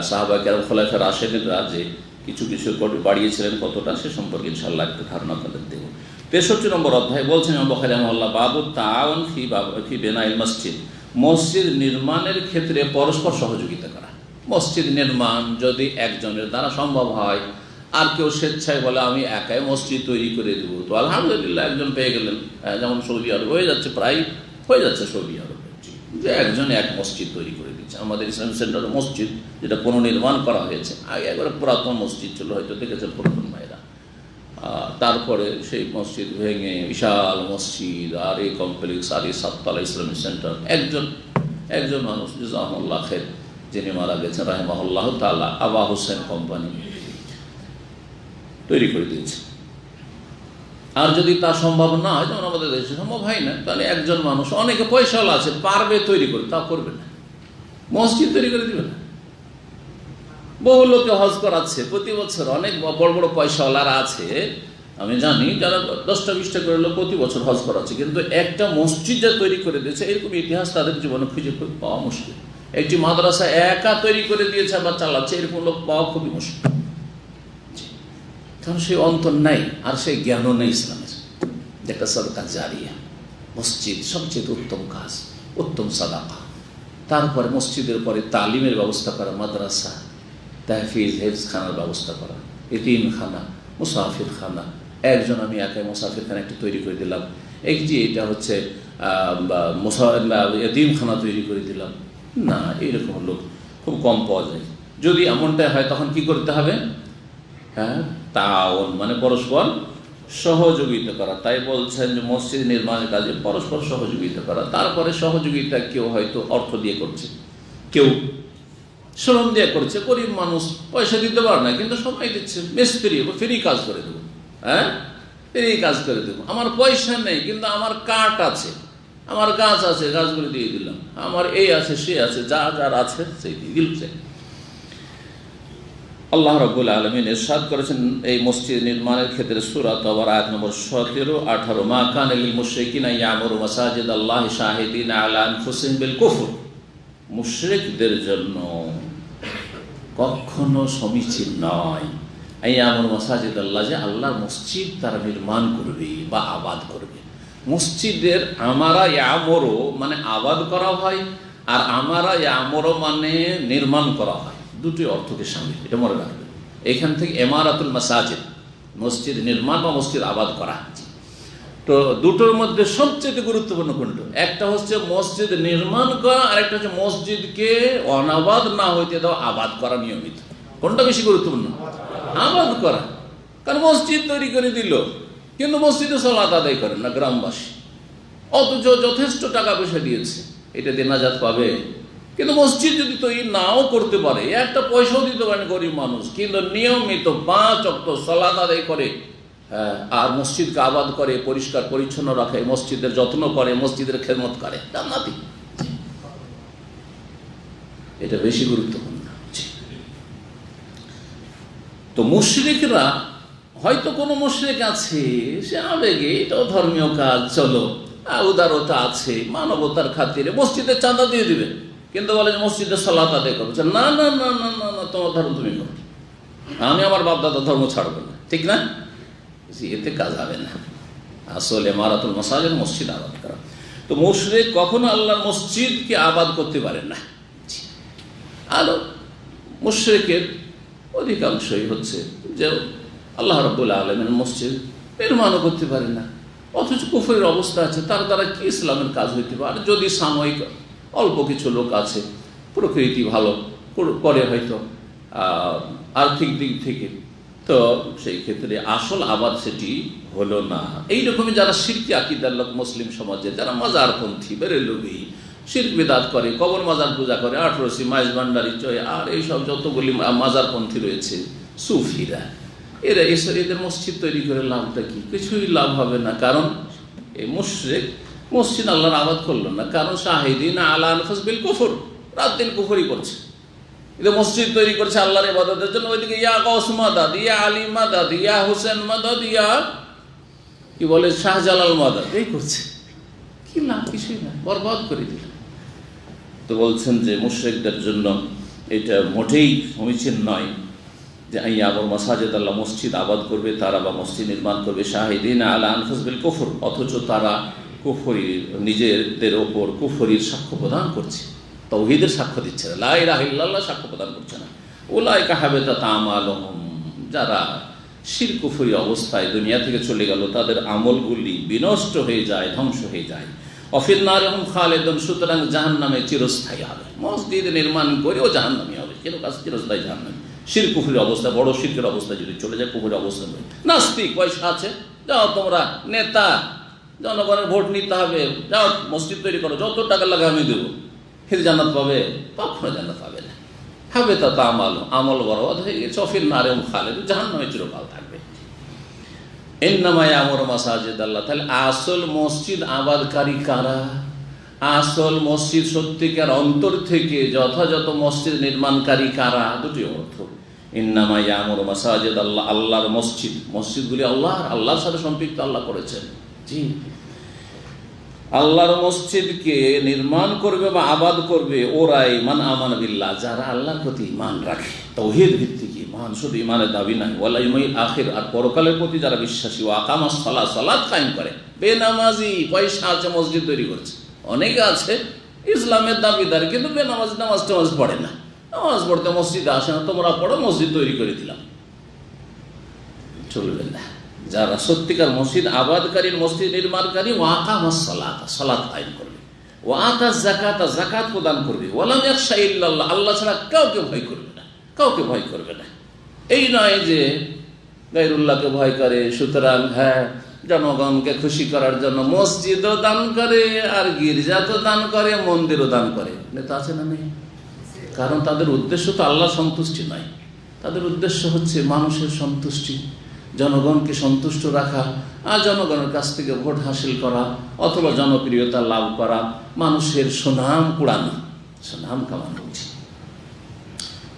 সাহাবা কেরাম খোলাফায়ে রাশিদিনরা যে কিছু কিছু বাড়িয়েছিলেন, কতটা সে সম্পর্কে ইনশাআল্লাহ একটু ধারণা করে দেব। 63 নম্বর অধ্যায় বলছেন ইমাম বুখারী রাহিমাহুল্লাহ, বাবু তাওন ফি বিনাইল মসজিদ, মসজিদ নির্মাণের ক্ষেত্রে পরস্পর সহযোগিতা করা। মসজিদ নির্মাণ যদি একজনের দ্বারা সম্ভব হয়, আর কেউ স্বেচ্ছায় বলে আমি একাই মসজিদ তৈরি করে দেব, তো আলহামদুলিল্লাহ একজন পেয়ে গেলেন। যেমন সৌদি আরব হয়ে যাচ্ছে, প্রায় হয়ে যাচ্ছে সৌদি আরবে, যে একজন এক মসজিদ তৈরি করে দিচ্ছে। আমাদের ইসলাম সেন্টার মসজিদ যেটা পুনর্নির্মাণ করা হয়েছে, আগে একবারে পুরাতন মসজিদ ছিল, হয়তো দেখেছেন পুরাতন ভাইরা, তারপরে সেই মসজিদ ভেঙে বিশাল মসজিদ আর এই কমপ্লেক্স আর এই সাততলা ইসলামিক সেন্টার একজন মানুষ জাজাকুমুল্লাহ খের যিনি মারা গেছেন রাহিমাহুল্লাহ তাআলা আবা হোসেন কোম্পানি তৈরি করে দিয়েছে। আর যদি তা সম্ভব না হয়, যেমন আমাদের দেশে সম্ভব হয় না, তাহলে একজন মানুষ, অনেকে পয়সাওয়ালা আছে, পারবে তৈরি করে, তা করবে না, মসজিদ তৈরি করে দিবে না। বহু লোকে হজ করাচ্ছে প্রতি বছর, অনেক বড় বড় পয়সাওয়ালারা আছে আমি জানি, যারা 10টা 20টা করে লোক প্রতি বছর হজ করাচ্ছে, কিন্তু একটা মসজিদ যা তৈরি করে দিয়েছে এরকম ইতিহাস তাদের জীবনে খুঁজে পাওয়া মুশকিল। একটি মাদ্রাসা একা তৈরি করে দিয়েছে বা চালাচ্ছে, এরকম লোক পাওয়া খুবই মুশকিল। কারণ সেই অন্তর নাই, আর সেই জ্ঞানও নেই ইসলামের। একটা সাদকা জারিয়া, মসজিদ সবচেয়ে উত্তম কাজ, উত্তম সাদাকা। তারপরে মসজিদের পরে তালিমের ব্যবস্থা করা, মাদ্রাসা, তাহফিজ হেফজখানার ব্যবস্থা করা, এতিমখানা, মুসাফির খানা। একজন আমি একাই মুসাফির খানা একটা তৈরি করে দিলাম, এটা হচ্ছে এতিমখানা তৈরি করে দিলাম না, এইরকম লোক খুব কম পাওয়া যায়। যদি এমনটা হয় তখন কি করতে হবে? হ্যাঁ, তাওন মানে পরস্পর সহযোগিতা করা। তাই বলছেন যে মসজিদ নির্মাণের কাজে পরস্পর সহযোগিতা করা। তারপরে সহযোগিতা কেউ হয়তো অর্থ দিয়ে করছে, কেউ শ্রম দিয়ে করছে, গরিব মানুষ পয়সা দিতে পারে না কিন্তু সময় দিচ্ছে, মিস্ত্রি ফ্রি কাজ করে দেবো, হ্যাঁ ফ্রি কাজ করে দেবো, আমার পয়সা নেই কিন্তু আমার কাঠ আছে, আমার গাছ আছে, গাছগুলো দিয়ে দিলাম, আমার এই আছে সে আছে, যার আছে সেই দিয়ে দিচ্ছে। আল্লাহ রাব্বুল আলামিন ইরশাদ করেছেন এই মসজিদ নির্মাণের ক্ষেত্রে সূরা তাওবার আয়াত নম্বর 17-18, মা কানা লিল মুশরিকিনা ইয়ামুরু মাসাজিদাল্লাহি শাহিদিনা আলা আনফুসিহিম বিল কুফর। মুশরিকদের জন্য কখনো সমীচীন নয় ইয়ামুরু মাসাজিদাল্লাহ, যে আল্লাহর মসজিদ তারা নির্মাণ করবে বা আবাদ করবে। মসজিদের আমারা ইয়ামুরু মানে আবাদ করা হয়, আর আমারা ইয়ামুরু মানে নির্মাণ করা হয়, দুটি অর্থকে সামিল, এটা মনে রাখবেন। এখান থেকে ইমারাতুল মাসাজিদ, মসজিদ নির্মাণ বা মসজিদ আবাদ করা। তো দুটোর মধ্যে সবচেয়ে গুরুত্বপূর্ণ কোনটা? একটা হচ্ছে মসজিদ নির্মাণ করা, আর একটা হচ্ছে মসজিদকে অনাবাদ না হইতে দাও, আবাদ করা নিয়মিত। কোনটা বেশি গুরুত্বপূর্ণ? আবাদ করা। কারণ মসজিদ তৈরি করে দিল কিন্তু মসজিদে সালাত আদায় করেন না গ্রামবাসী, অথচ যথেষ্ট টাকা পয়সা দিয়েছে, এটা দিয়ে নাজাত পাবে? কিন্তু মসজিদ যদি তৈরি নাও করতে পারে, একটা পয়সাও দিতে পারেন গরিব মানুষ, কিন্তু নিয়মিত 5 ওয়াক্ত সালাত আদায় করে, আর মসজিদকে আবাদ করে, পরিষ্কার পরিচ্ছন্ন রাখে, মসজিদের যত্ন করে, মসজিদের খেদমত করে, জান্নাতি। এটা বেশি গুরুত্বপূর্ণ। তো মুশরিকরা হয়তো কোনো মুশরিক আছে, সে আবেগে, এটাও ধর্মীয় কাজ, চলো উদারতা আছে, মানবতার খাতিরে মসজিদে চাঁদা দিয়ে দিবে, কিন্তু বলে যে মসজিদে সালাত আদায় করবে না, না না না না না, তোমার ধর্ম তুমি করো, আমি আমার বাপদাদা ধর্ম ছাড়বো না, ঠিক না? এতে কাজ হবে না। আসলে ইমারাতুল মাসাজিদ মসজিদ আবাদ করা। তো মুশরিক কখনো আল্লাহর মসজিদকে আবাদ করতে পারে না। আর মুশরিকের অধিকাংশই হচ্ছে যে আল্লাহ রাব্বুল আলামিন মসজিদ নির্মাণও করতে পারে না, অথচ কুফরের অবস্থা আছে, তার দ্বারা কি ইসলামের কাজ হইতে পারে? যদি সাময়িক অল্প কিছু লোক আছে, প্রকৃতি ভালো করে হয়তো আর্থিক দিক থেকে, তো সেই ক্ষেত্রে আসল আবাদ সেটি হলো না। এইরকমই যারা শিরকি আকীদার লোক মুসলিম সমাজে, যারা মাজারপন্থী, বেরেলভী, শিরক বিদআত করে, কবর মাজার পূজা করে, আটরসি, মাইজ ভান্ডারি, চয়, আর এইসব যতগুলি মাজারপন্থী রয়েছে, সুফিরা, এদের মসজিদ তৈরি করে লাভটা কি? কিছুই লাভ হবে না। কারণ এই মুশরিক মসজিদ আল্লাহর আবাদ করলো না, কারণ শাহিদিনা আলা আনফুসিহিম বিল কুফর, রাত দিন কুফরই করছে। এটা মসজিদ তৈরি করছে আল্লাহর ইবাদতের জন্য, ওইদিকে ইয়া গাউস মাদাদ, ইয়া আলী মাদাদ, ইয়া হোসেন মাদাদ, ইয়া কি বলে শাহজালাল মাদাদ, এই করছে। কি লাভ? কিছুই না, বরবাদ করে দিল। তো বলছেন যে মুশরিকদের জন্য এটা মোটেই সমীচীন নয় যে ইয়ামুরু মাসাজিদাল্লাহ, মসজিদ আবাদ করবে তারা বা মসজিদ নির্মাণ করবে শাহিদিনা আলা আনফুসিহিম বিল কুফর, অথচ তারা কুফরির, নিজেদের ওপর কুফরির সাক্ষ্য প্রদান করছে, তাওহীদের সাক্ষ্য দিচ্ছে না, লা ইলাহা ইল্লাল্লাহ সাক্ষ্য প্রদান করছে না। উলাইকা হাবিতাত আমালুহুম, যারা শিরক কুফরি অবস্থায় দুনিয়া থেকে চলে গেল, তাদের আমলগুলি বিনষ্ট হয়ে যায়, ধ্বংস হয়ে যায়। অফিন নারিহুম খালিদুন, সুতরাং জাহান্নামে চিরস্থায়ী হবে। মসজিদ নির্মাণ করেও জাহান্নামী হবে, চিরস্থায়ী জাহান্নামী। শিরক কুফরির অবস্থা, বড় শিরকের অবস্থা যদি চলে যায়, কুফরির অবস্থা নয়। নাস্তিক, পয়সা আছে, যাও তোমরা নেতা, জনগণের ভোট নিতে হবে, যাও মসজিদ তৈরি করো, যত টাকা লাগে আমি দেবো, ফির জান্নাত পাবে? কখনো জান্নাত পাবে না। হবে তা আমল বরবাদ হয়ে গেছে, অফির নারে খালেদ, জাহান্নামে চিরকাল থাকবে। ইন্নামা ইয়ামুরু মাসাজিদ আল্লাহ। তাহলে আসল মসজিদ আবাদকারী কারা? আসল মসজিদ সত্যিকার অন্তর থেকে যথাযথ মসজিদ নির্মাণকারী কারা? দুটি অর্থ। ইন্নামা ইয়ামুরু মাসাজিদ আল্লাহ, আল্লাহর মসজিদ, মসজিদগুলি আল্লাহর সাথে সম্পৃক্ত আল্লাহ করেছেন। জি, আল্লাহর মসজিদকে নির্মাণ করবে বা আবাদ করবে ওরাই মান আমান বিল্লাহ, যারা আল্লাহর প্রতি ঈমান রাখে, তাওহীদ ভিত্তিক ঈমান, শুধু ঈমানের দাবি নাই, ওয়াল ইয়াউমিল আখির, আর পরকালের প্রতি যারা বিশ্বাসী, ওয়া আকামাস সালাত, সালাত কায়েম করে। বেনামাজি, পয়সা আছে, মসজিদ তৈরি করছে। অনেকে আছে ইসলামের দাবিদার, কিন্তু বেনামাজি, নামাজ টামাজ পড়ে না, নামাজ পড়তে মসজিদে আসে না, তোমরা পড়ো, মসজিদ তৈরি করে দিলাম, চলবে না। যারা সত্যিকার মসজিদ আবাদকারীর, মসজিদ নির্মাণকারী, ওয়াকামাস সালাত, সালাত কায়েম করবে, ওয়াতাজ যাকাত, যাকাত প্রদান করবে, ওয়ালাম ইয়াখশা ইল্লাল্লাহ, আল্লাহ ছাড়া কাউকে ভয় করবে না, কাউকে ভয় করবে না। এই নয় যে গায়রুল্লাহকে ভয় করে, সুতরাং হ্যাঁ জনগণকে খুশি করার জন্য মসজিদও দান করে, আর গির্জা তো দান করে, মন্দিরও দান করে। নেতা আছে না নেই? কারণ তাদের উদ্দেশ্য তো আল্লাহ সন্তুষ্টি নয়, তাদের উদ্দেশ্য হচ্ছে মানুষের সন্তুষ্টি, জনগণকে সন্তুষ্ট রাখা, আর জনগণের কাছ থেকে ভোট হাসিল করা অথবা জনপ্রিয়তা লাভ করা, মানুষের সুনাম কুড়ানো, সুনাম কামানো উচিত।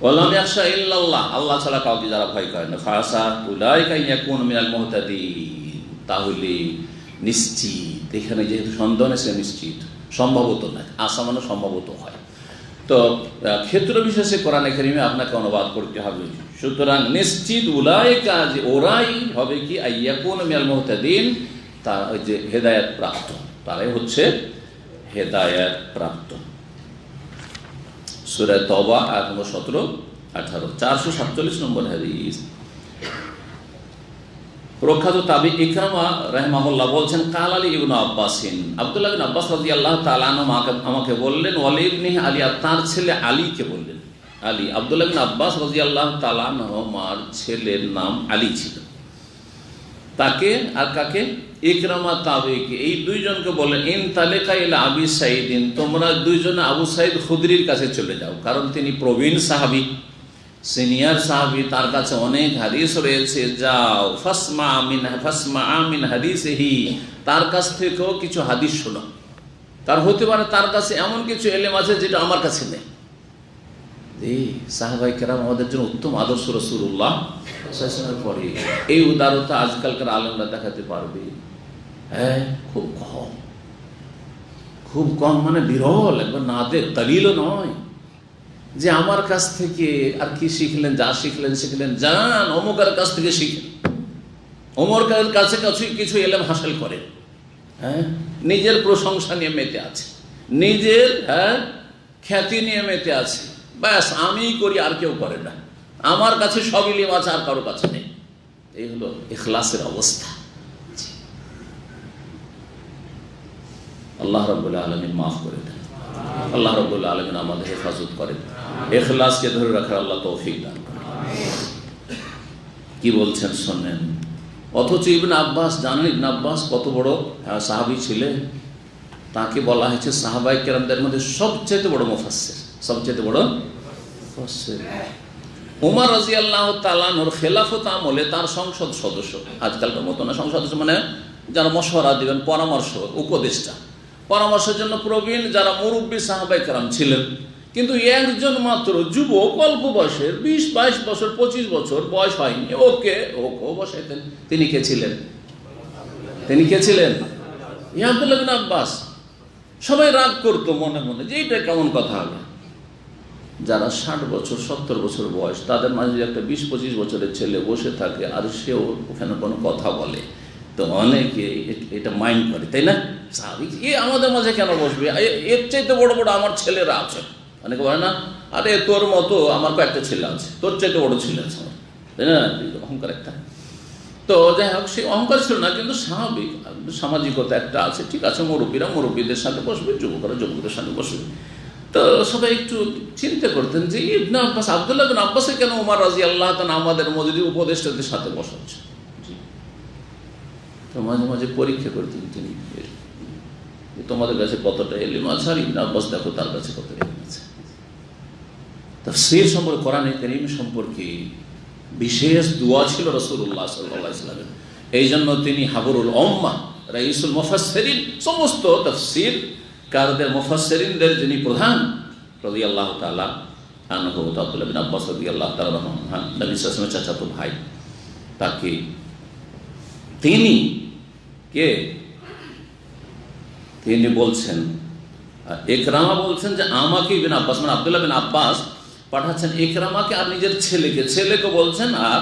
ওয়ালাম ইয়াখশা ইল্লাল্লাহ, আল্লাহ ছাড়া কাউকে যারা ভয় করে না, ফাসা উলাইকা ইয়াকুনু মিনাল মুহতাদিন, তাহলে নিশ্চিত, এখানে যেহেতু সন্দেহ আছে, নিশ্চিত, সম্ভবত নয়, আশা মানে সম্ভবত হয়। তো ক্ষেত্র বিশেষে কোরআনে কারিমে আপনাকে অনুবাদ করতে হবে। সুতরাং নিশ্চিত উলাইকা, যে ওরাই হবে কি, আইয়াকুন মিনাল মুহতাদিন, তারা ওই যে হেদায়েত প্রাপ্ত, তারাই হচ্ছে হেদায়েত প্রাপ্ত। সূরা তওবা আয়াত নম্বর 17-18, 447 নম্বর হাদিস। প্রখ্যাত তাবি ইকরামা রাহিমাহুল্লাহ বলছেন, কাল আলী ইবনে আব্বাসিন, আব্দুল্লাহ বিন আব্বাস রাদিয়াল্লাহু তাআলা আনহু আমাকে বললেন, ওয়ালি ইবনে আলী, তার ছেলে আলীকে বললেন। আলী, আব্দুল্লাহ বিন আব্বাস রাদিয়াল্লাহু তাআলা আনহু মার ছেলের নাম আলী ছিল। তাকে আর কাকে? ইকরামা তাবিকে, এই দুইজনকে বললেন, ইন তালিকা ইলা আবি সাঈদিন, তোমরা দুইজনে আবু সাঈদ খুদরির কাছে চলে যাও, কারণ তিনি প্রবীণ সাহাবী, সিনিয়র সাহাবী, তার কাছে অনেক হাদিস রয়েছে। যাও, ফাসমা মিন হাদিসিহি, তার কাছ থেকেও কিছু হাদিস শোনো। তার হতে পারে তার কাছে এমন কিছু এলেম আছে যেটা আমার কাছে নেই। এই সাহাবায়ে কেরাম আমাদের জন্য উত্তম আদর্শ। রাসূলুল্লাহ সাল্লাল্লাহু আলাইহি পরে এই উদারতা আজকালকার আলেমরা দেখাতে পারবে? হ্যাঁ, খুব কম, মানে বিরল, একবার নাদের, দলিলও নয় যে আমার কাছ থেকে আর কি শিখলেন, যা শিখলেন যান অমুকের কাছ থেকে শিখেন, অমুকের কাছে কিছু এলেম হাসিল করেন। হ্যাঁ, নিজের প্রশংসা নিয়ে মেতে আছে, নিজের খ্যাতি নিয়ে মেতে আছে, ব্যাস আমি করি আর কেউ করে না, আমার কাছে সব ইলম আছে আর কারো কাছে নেই। এই হলো ইখলাসের অবস্থা। আল্লাহ রাব্বুল আলামিন মাফ করে দেন, আল্লাহ রাব্বুল আলামিন আমাদের হেফাজত করেন, ইখলাসকে ধরে রাখার আল্লাহ তৌফিক দান করেন। কি বলছেন শোনেন। অথচ ইবনে আব্বাস, জানেন ইবনে আব্বাস কত বড় সাহাবী ছিলেন? তাকে বলা হয়েছে সাহাবায়ে কেরামদের মধ্যে সবচেয়ে বড় মুফাসসির, সবচেয়ে বড় মুফাসসির। উমর রাদিয়াল্লাহু তাআলা আনহুর খেলাফত আমলে তার সংসদ সদস্য, আজকালকার মতো না, সংসদ সদস্য মানে যারা মশওয়ারা দিবেন, পরামর্শ, উপদেষ্টা, পরামর্শের জন্য প্রবীণ যারা মুরব্বী সাহাবায়ে কেরাম ছিলেন। কিন্তু একজন মাত্র যুবক, অল্প বয়সের, 20-22 বছর, 25 বছর বয়স হয়নি, ওকেও বসাইতেন। তিনি কে ছিলেন? আব্দুল্লাহ বিন আব্বাস। সবাই রাগ করতো মনে মনে যে এইটা কেমন কথা হলো। যারা 60 বছর 70 বছর বয়স, তাদের মাঝে একটা 20-25 বছরের ছেলে বসে থাকে আর সেও ওখানে কোনো কথা বলে, তো অনেকে এটা মাইন্ড করে, তাই না? স্বাভাবিক, আমাদের মাঝে কেন বসবে, এর চাইতে বড় বড় আমার ছেলেরা আছে। অনেকে বলে না, আরে তোর মতো আমার কয়েকটা ছেলে আছে, তোর চাইতে বড় ছেলে আছে আমার, তাই না? অহংকার একটা। তো যাই হোক, সেই অহংকার ছিল না, কিন্তু স্বাভাবিক সামাজিকতা একটা আছে। ঠিক আছে, মুরব্বীরা মুরব্বীদের সাথে বসবে, যুবকরা যুবকদের সাথে বসবে। তো তো সবাই একটু চিন্তা করতেন যে ইবনে আব্বাস, আব্দুল্লাহ বিন আব্বাসকে কেন ওমর রাদিয়াল্লাহু তাআলা আমাদের মসজিদে উপদেষ্টাদের সাথে বসাচ্ছে। তো মাঝে মাঝে পরীক্ষা করতেন তিনি, তোমাদের কাছে কতটা ইলম আছে, আর ইবনে আব্বাস দেখো তার কাছে কত ইলম আছে। তাফসীর সম্পর্কে, কোরআনে কারীম সম্পর্কে বিশেষ দোয়া ছিল রাসূলুল্লাহ সাল্লাল্লাহু আলাইহি ওয়াসাল্লামের। এই জন্য তিনি হাবরুল উম্মাহ, রাইসুল মুফাসসিরিন, সমস্ত তাফসীর কারদের মুফাসসিরিনদের যিনি প্রধান রাদিয়াল্লাহু তাআলা আনহু, আব্দুল্লাহ বিন আব্বাস রাদিয়াল্লাহু তাআলা আনহু, নবী সাল্লাল্লাহু আলাইহি ওয়াসাল্লামের চাচাতো ভাই, তাকে তিনি বলছেন, ইকরামা বলছেন যে আমাকে ইবনে আব্বাস, মানে আব্দুল্লাহ বিন আব্বাস পাঠাচ্ছেন ইকরামাকে আর নিজের ছেলেকে বলছেন, আর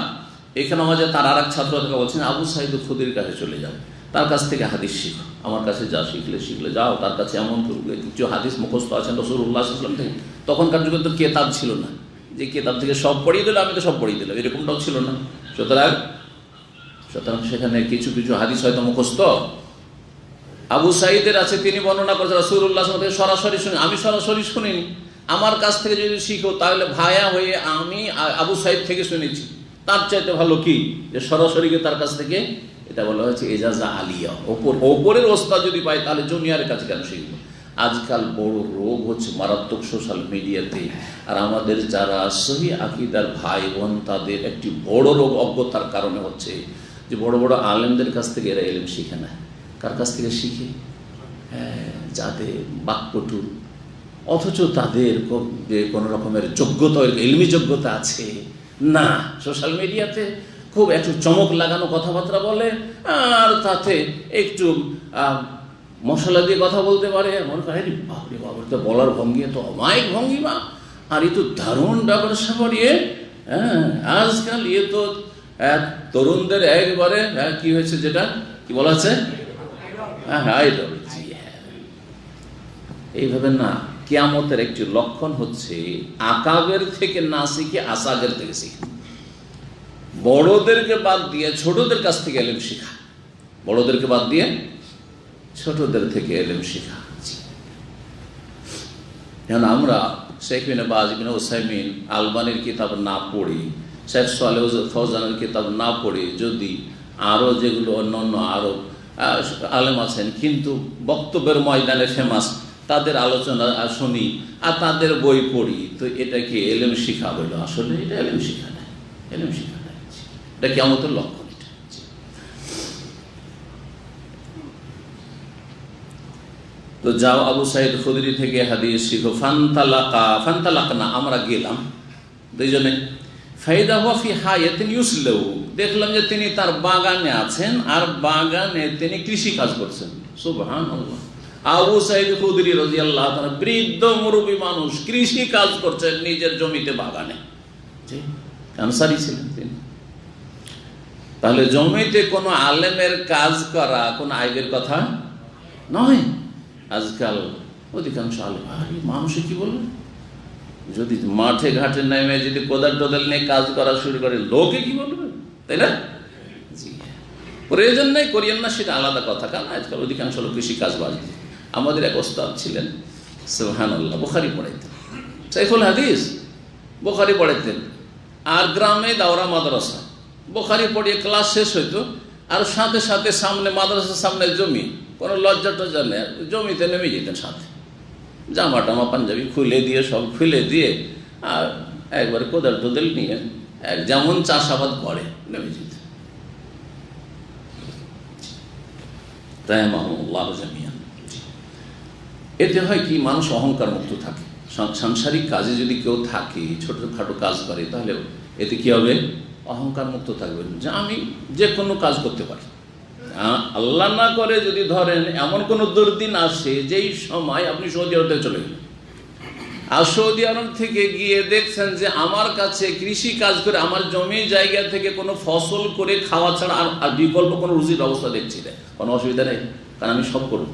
ইকরামা যে তার আর এক ছাত্রকে বলছেন আবু সাঈদ খুদরির কাছে চলে যাও, তার কাছ থেকে হাদিস শিখো, আমার কাছে যা শিখলে যাও, তার কাছে এমন কিছু হাদিস মুখস্থ আছেন রাসূলুল্লাহ সাল্লাল্লাহু আলাইহি ওয়াসাল্লাম থেকে। তখনকার যুগে তো কেতাব ছিল না, যে কেতাব থেকে সব পড়িয়ে দিল আমি তো সব পড়িয়ে দিলাম, এরকমটাও ছিল না। সুতরাং সেখানে কিছু কিছু হাদিস হয়তো মুখস্থ। আবু সাঈদের আছে, তিনি বর্ণনা করেছেন রাসূলুল্লাহ সাল্লাল্লাহু আলাইহি ওয়াসাল্লাম থেকে সরাসরি শুনি, আমি সরাসরি শুনিনি, আমার কাছ থেকে যদি শিখো তাহলে ভায়া হয়ে আমি আবু সাঈদ থেকে শুনেছি, তার চাইতে ভালো কি যে সরাসরি তার কাছ থেকে। এটা বলা হয়েছে এজাজা আলিয়া, ওপরের ওস্তাদ যদি পাই তাহলে জুনিয়রের কাছে কেন শিখবো। আজকাল বড় রোগ হচ্ছে মারাত্মক সোশ্যাল মিডিয়াতে, আর আমাদের যারা সহি আকীদার ভাই বোন তাদের একটি বড় রোগ অজ্ঞতার কারণে হচ্ছে যে বড় বড় আলেমদের কাছ থেকে এরা ইলম শিখে না। কার কাছ থেকে শিখে? যাদের বাকপটু, অথচ তাদের যে কোনো রকমের যোগ্যতা, ইলমি যোগ্যতা আছে না, সোশ্যাল মিডিয়াতে খুব একটু চমক লাগানো কথাবার্তা বলে, আর তাতে একটু মশলা দিয়ে কথা বলতে পারে, মনে করে বাপরে বাপরে, তো বলার ভঙ্গি তো অমায়িক ভঙ্গিমা, আর এ তো দারুণ ব্যাপার স্যাপার। আজকাল তো তরুণদের একবারে কি হয়েছে, যেটা কি বলা আছে, এইভাবে না। কিয়ামতের একটি লক্ষণ হচ্ছে আকাবের থেকে না শিখে আসাগের থেকে শিখে, বড়দেরকে বাদ দিয়ে ছোটদের কাছ থেকে ইলম শেখা, বড়দেরকে বাদ দিয়ে ছোটদের থেকে ইলম শেখা। যেমন আমরা শেখ বিন বাজ, ইবনে উসাইমিন, আলবানির কিতাব না পড়ি, শেখ সালেহ ফৌজানের কিতাব না পড়ি, যদি আরও যেগুলো অন্য আরও আলেম আছেন কিন্তু বক্তব্যের ময়দানে ফেমাস, তাদের আলোচনা শুনি আর তাদের বই পড়ি, তো এটা কি ইলম শিখা হইল? আসলে এটা ইলম শিখা নাই, ইলম শিখা নাই, এটা কিয়ামতের লক্ষণ। তো যাও আবু সাঈদ খুদরি থেকে হাদিস শিখো। ফান্তালাকনা, আমরা গেলাম দুইজনে। ফাইদা হুয়া ফি হায়াতিন ইউসলাউ, দেখলাম যে তিনি তার বাগানে আছেন, আর বাগানে তিনি কৃষি কাজ করছেন। সুবহানাল্লাহ। আবু সাঈদ খুদরি রাদিয়াল্লাহু তাআলা, বৃদ্ধ মুরব্বী মানুষ, কৃষি কাজ করছেন নিজের জমিতে, বাগানে। আনসারী ছিলেন তিনি। তাহলে জমিতে কোনো আলেমের কাজ করা কোনো আইবের কথা নয়। আজকাল অধিকাংশ আলেম, মানুষে কি বলবে, যদি মাঠে ঘাটে নেমে যদি কোদাল টোদাল নিয়ে কাজ করা শুরু করে, লোকে কি বলবে, তাই না? জি, প্রয়োজন নেই, করিয়েন না, সেটা আলাদা কথা। কারণ আজকাল অধিকাংশ লোক কৃষি কাজ বাজে। আমাদের এক ওস্তাদ ছিলেন, সুবহানাল্লাহ, বুখারী পড়াইতেন, শাইখুল হাদিস, বুখারী পড়াইতেন, আর গ্রামে দাওরা মাদ্রাসা, বুখারী পড়িয়ে ক্লাস শেষ হইতো, আর সাথে সাথে সামনে মাদ্রাসার সামনে জমি, কোনো লজ্জা টজ্জা নেই, জমিতে নেমে যেতেন, সাথে জামা টামা পাঞ্জাবি খুলে দিয়ে, সব খুলে দিয়ে, আর একবার কোদাল টোদাল নিয়ে যেমন চাষাবাদ করে নেমে যেতেন। রাহিমাহুমুল্লাহ জামিয়ান। এতে হয় কি, মানুষ অহংকার মুক্ত থাকে। সাংসারিক কাজে যদি কেউ থাকে, ছোটখাটো কাজ করে, তাহলে এতে কি হবে, অহংকার মুক্ত থাকবে, যে আমি যে কোনো কাজ করতে পারি। আল্লাহ না করে যদি ধরেন এমন কোনো দুর্দিন আসে যেই সময় আপনি সৌদি আরবে চলে গেলেন, আর সৌদি আরব থেকে গিয়ে দেখছেন যে আমার কাছে কৃষি কাজ করে আমার জমি জায়গা থেকে কোনো ফসল করে খাওয়া ছাড়া আর বিকল্প কোনো রুজির অবস্থা দেখছি না, কোনো অসুবিধা নেই, কারণ আমি সব করব,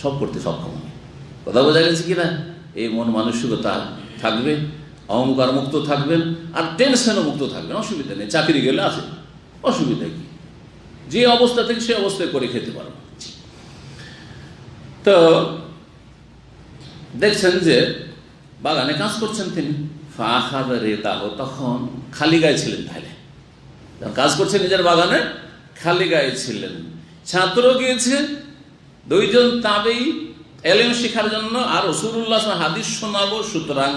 সব করতে সক্ষম। কথা বোঝা গেছে কিনা? এই মন মানসিকতা থাকবে, অহংকার মুক্ত থাকবেন, আর টেনশনও মুক্ত থাকবেন, অসুবিধা নেই। চাকরি গেলে আছে, অসুবিধা কি, যে অবস্থা থেকে সে অবস্থায় করে খেতে পারবো। তো দেখছেন যে বাগানে কাজ করছেন তিনি। ফাখাযা রিদাহু, তখন খালি গায়ে ছিলেন। তাহলে কাজ করছেন নিজের বাগানে, খালি গায়ে ছিলেন। ছাত্র গিয়েছে, দুইজন তাবেঈ ইলম শেখার জন্য, আর রাসূলুল্লাহ হাদিস শোনাবো, সুতরাং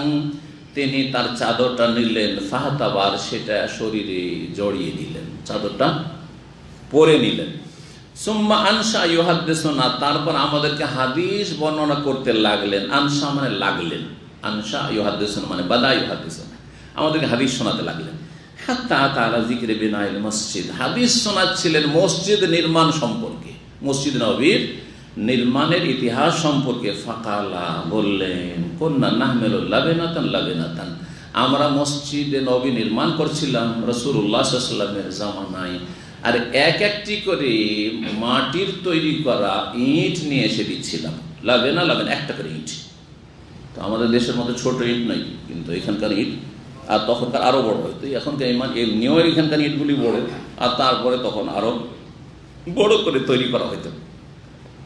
তিনি তার চাদরটা নিলেন, ফাহাতাবার, সেটা শরীরে জড়িয়ে নিলেন, চাদরটা পরে নিলেন। সুম্মা আনসা ইউহাদ্দিসুনা, তারপর আমাদেরকে হাদিস বর্ণনা করতে লাগলেন। আনসা মানে লাগলেন, আনসা ইউহাদ্দিসুনা মানে বাদা ইউহাদ্দিসুনা, আমাদেরকে হাদিস শোনাতে লাগলেন। হাত্তা তাআলা যিকরে বিনাইল মসজিদ, হাদিস শোনাচ্ছিলেন মসজিদ নির্মাণ সম্পর্কে, মসজিদ নববীর নির্মাণের ইতিহাস সম্পর্কে। ফাকালা, বললেন, কুন্না নাহমিলু লাবিনাতান লাবিনাতান, আমরা মসজিদে নবী নির্মাণ করছিলাম রাসূলুল্লাহ সাল্লাল্লাহু আলাইহি ওয়াসাল্লামের জামানায়, আর এক একটি করে মাটির তৈরি করা ইট নিয়ে এসে দিচ্ছিলাম। লাবেনা লাবেনা, একটা করে ইট। তো আমাদের দেশের মধ্যে ছোট ইট নাই, কিন্তু এখানকার ইট, আর তখনকার আরও বড় হয়তো, এখনকার এমনিও এখানকার ইটগুলি বড়, আর তারপরে তখন আরও বড় করে তৈরি করা হইতো।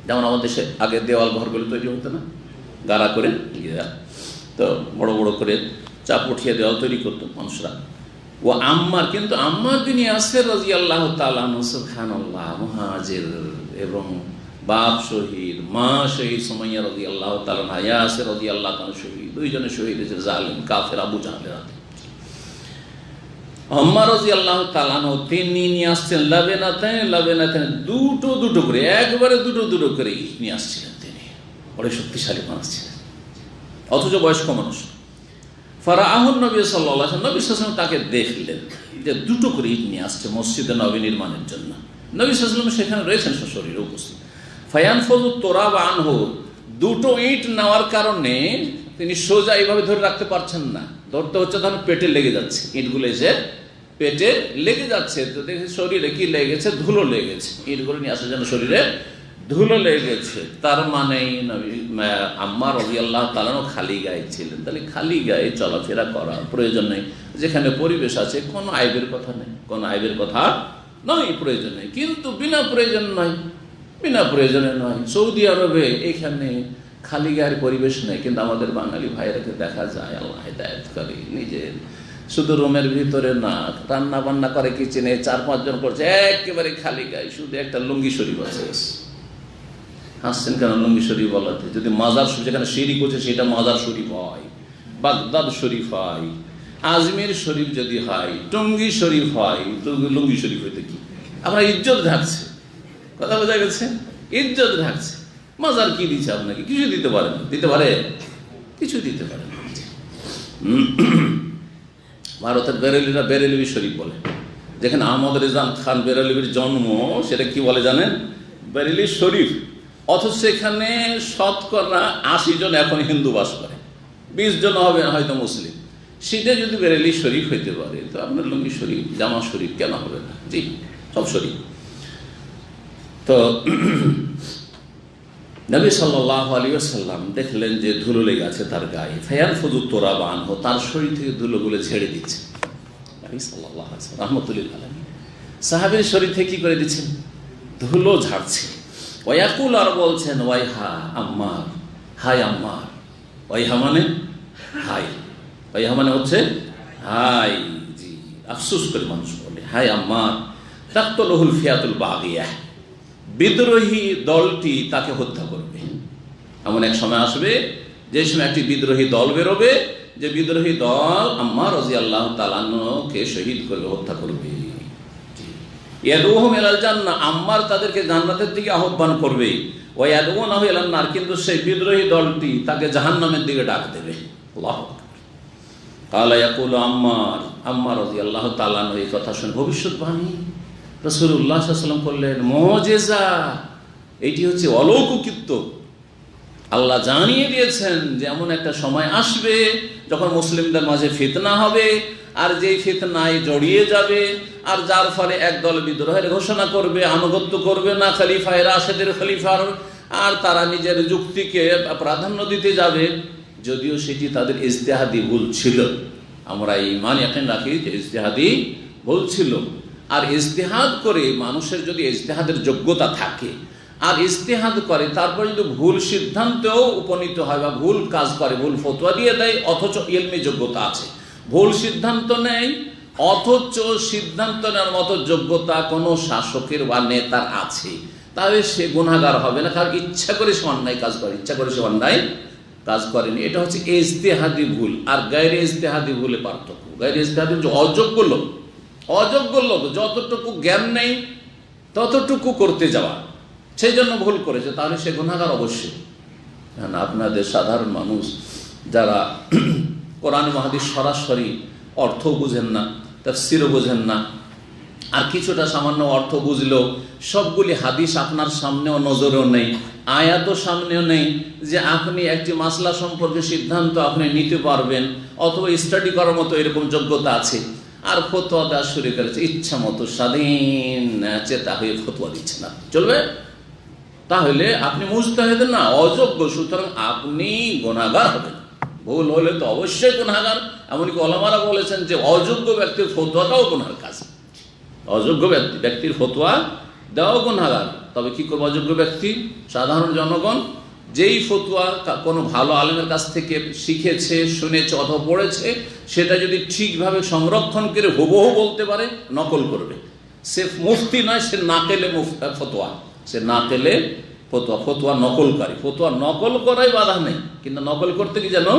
যেমন আমাদের দেশে আগে দেওয়াল ঘরগুলো তৈরি হতো না, গাড়া করে, তো বড় বড় করে চাপ উঠিয়ে দেওয়াল তৈরি করতো মানুষরা। ও আম্মার, কিন্তু আম্মার বিন ইয়াসির রাদিয়াল্লাহু তাআলা আনহু, সুবহানাল্লাহ, মুহাজির এবং বাপ শহীদ, মা শহীদ সুমাইয়া রাদিয়াল্লাহু তাআলা আনহা, ইয়াসির রাদিয়াল্লাহু তাআলা শহীদ, দুইজনে শহীদ হয়েছে জালিম কাফের আবু জাহলের হাতে। আম্মার রাদিয়াল্লাহু তাআলা আনহু তিনি নিয়ে আসছেন লাবেনাতান, দুটো দুটো করে, একবারে দুটো দুটো করে নিয়ে আসছিলেন। তিনি বড় শক্তিশালী মানুষ ছিলেন, অথচ বয়স্ক মানুষ। ফারাআহুন নবী সাল্লাল্লাহু আলাইহি ওয়াসাল্লাম, নবী সাল্লাল্লাহু আলাইহি ওয়াসাল্লাম তাকে দেখলেন যে দুটো করে ইট নিয়ে আসছে মসজিদে নবী নির্মাণের জন্য। নবী সাল্লাল্লাহু আলাইহি ওয়াসাল্লাম সেখানে রয়েছেন, শরীরে উপস্থিত। ফায়ানফুযু তুরাব আনহু, দুটো ইট নেওয়ার কারণে তিনি সোজা এইভাবে ধরে রাখতে পারছেন না, ধরতে হচ্ছে, তখন পেটে লেগে যাচ্ছে, ইটগুলো এসে পেটে লেগে যাচ্ছে। তো দেখে শরীরে কি লেগেছে, ধুলো লেগেছে, ইটগুলো নিয়ে আসার জন্য শরীরে ধুলো লেগেছে। তার মানে আম্মার রাদিয়াল্লাহু তাআলা খালি গায়ে ছিলেন। তাহলে খালি গায়ে চলাফেরা করা প্রয়োজন নেই, যেখানে পরিবেশ আছে, কোনো আইবের কথা নেই, কোনো আইবের কথা নয়, প্রয়োজন নেই। কিন্তু বিনা প্রয়োজন নয়, বিনা প্রয়োজনে নয়। সৌদি আরবে এখানে খালি গায়ের পরিবেশ নেই, কিন্তু আমাদের বাঙালি ভাইরাকে দেখা যায়, আল্লাহ হেদায়েত করে, নিজের শুধু রুমের ভিতরে না, রান্না বান্না করে কিচেনে 4-5 জন করছে, একেবারে খালি গায়ে, শুধু একটা লুঙ্গি শরীফ আছে। হাসছেন কেন? লুঙ্গি শরীফ বলাতে, যদি মাজার যেখানে শিরিক করছে সেটা মাজার শরীফ হয়, বাগদাদ শরীফ হয়, আজমির শরীফ যদি হয়, টঙ্গী শরীফ হয়, তো লুঙ্গি শরীফ হইতে কি আমরা ইজ্জত ঢাকছে, কথা বোঝা গেছে, ইজ্জত ঢাকছে। মাজার কি দিচ্ছে আপনাকে? কিছু দিতে পারে না, দিতে পারে? কিছু দিতে পারে না। ভারতের বেরেলিরা বেরেলভি শরীফ বলে, যেখানে আহমদ রেজা খান বেরেলভির জন্ম, সেটা কি বলে জানেন? বেরেলি শরীফ। অথচ সেখানে শতকরা 80 জন এখন হিন্দু বাস করে, 20 জন হবে হয়তো মুসলিম। সেটা যদি বেরেলি শরীফ হইতে পারে, তো আপনার লুঙ্গি শরীফ, জামা শরীফ কেন হবে না? জি, সব শরীফ। তো নবী সাল্লাল্লাহু আলাইহি ওয়াসাল্লাম দেখলেন যে ধুলো লেগে আছে তার গায়ে। ফায়ানফুযু তুরাব আনহু, তার শরীর থেকে ধুলোগুলো ঝেড়ে দিচ্ছে নবী সাল্লাল্লাহু আলাইহি ওয়াসাল্লাম রাহমাতুল লিল আলামিন। সাহাবীর শরীর থেকে কি করে দিচ্ছেন? ধুলো ঝাড়ছে। ওয়াকুল, আর বলছেন, ওয়াইহা আম্মার, হাই আম্মার। ওয়াইহা মানে হাই, ওয়াইহা মানে হচ্ছে হাই। জি, আফসোস করে মানুষ বলে, হাই আম্মার, তাকতুলুহুল ফিয়াতুল বাগিয়াহ, বিদ্রোহী দলটি তাকে হত্যা করবে। এমন এক সময় আসবে যে সময় একটি বিদ্রোহী দল বেরোবে, যে বিদ্রোহী দল আম্মার রাদিয়াল্লাহু তাআলা আনহুকে শহীদ করবে, হত্যা করবে। ইয়াদউহুম ইলাল জান্নাহ, আম্মার তাদেরকে জান্নাতের দিকে আহ্বান করবে। ওয়া ইয়াদউনাহু ইলান নার, কিন্তু সেই বিদ্রোহী দলটি তাকে জাহান্নামের দিকে ডাক দেবে। আল্লাহু আকবার। ক্বালা ইয়াকুলু আম্মার, আম্মার রাদিয়াল্লাহু তাআলা আনহু এই কথা শুনে ভবিষ্যৎবাণী রাসূলুল্লাহ সাল্লাল্লাহু আলাইহি ওয়াসাল্লাম করলেন, মুজিজা, এইটি হচ্ছে অলৌকিকত্ব। আল্লাহ জানিয়ে দিয়েছেন যে এমন একটা সময় আসবে যখন মুসলিমদের মাঝে ফিতনা হবে, আর যেই ফিতনায় জড়িয়ে যাবে, আর যার ফলে একদল বিদ্রোহের ঘোষণা করবে, আনুগত্য করবে না খলিফায়ে রাশেদের খলিফার, আর তারা নিজের যুক্তিকে প্রাধান্য দিতে যাবে, যদিও সেটি তাদের ইজতিহাদি ভুল ছিল। আমরা ঈমান ইয়াকিন রাখি যে ইজতিহাদি ভুল ছিল। আর ইজতিহাদ করে মানুষের যদি ইজতিহাদের যোগ্যতা থাকে, আর ইজতিহাদ করে, তারপর যদি ভুল সিদ্ধান্তেও উপনীত হয় বা ভুল কাজ করে, ভুল ফতোয়া দিয়ে দেয়, অথচ ইলমি যোগ্যতা আছে, ভুল সিদ্ধান্ত নেয় অথচ সিদ্ধান্ত নেওয়ার মতো যোগ্যতা কোনো শাসকের বা নেতার আছে, তাহলে সে গুনাহগার হবে না, কারণ ইচ্ছা করে সে অন্যায় কাজ করে, ইচ্ছা করে সে অন্যায় কাজ করেনি। এটা হচ্ছে ইজতিহাদি ভুল আর গায়রে ইজতিহাদি ভুলে পার্থক্য। গায়রে ইজতিহাদি যে অযোগ্য লোক, অযোগ্য লোক যতটুকু জ্ঞান নেই ততটুকু করতে যাওয়া, সেই জন্য ভুল করেছে, তাহলে সে গুনাহগার অবশ্যই। আপনাদের সাধারণ মানুষ যারা কোরআন হাদিস সরাসরি অর্থ বুঝেন না, তাফসীরও বুঝেন না, আর কিছুটা সামান্য অর্থ বুঝলেও সবগুলি হাদিস আপনার সামনেও নজরেও নেই, আয়াতও সামনেও নেই যে আপনি একটি মাসলা সম্পর্কে সিদ্ধান্ত আপনি নিতে পারবেন অথবা স্টাডি করার মতো এরকম যোগ্যতা আছে, আর ফতোয়া দেওয়া শুরু করেছে ইচ্ছা মতো স্বাধীন চেতা হয়ে ফতোয়া দিচ্ছে না, চলবে? তাহলে আপনি মুজতাহিদ না, অযোগ্য, সুতরাং আপনি গুনাহগার হবেন। ভুল হলে তো অবশ্যই গুনাহগার। এমনকি ওলামারা বলেছেন যে অযোগ্য ব্যক্তির ফতোয়াটাও গুনাহের কাজ, অযোগ্য ব্যক্তির ফতোয়া দেওয়াও গুনাহগার। তবে কি করবো, অযোগ্য ব্যক্তি সাধারণ জনগণ যেই ফতোয়া কোনো ভালো আলেমের কাছ থেকে শিখেছে, শুনেছে অথবা পড়েছে, সেটা যদি ঠিকভাবে সংরক্ষণ করে হুবহু বলতে পারে, নকল করবে। সে মুফতি নয়, সে নাকেলে ফতোয়া, সে নাকেলে ফতোয়া, ফতোয়া নকলকারী। ফতোয়া নকল করাই বাধা নেই, কিন্তু নকল করতে কি যেন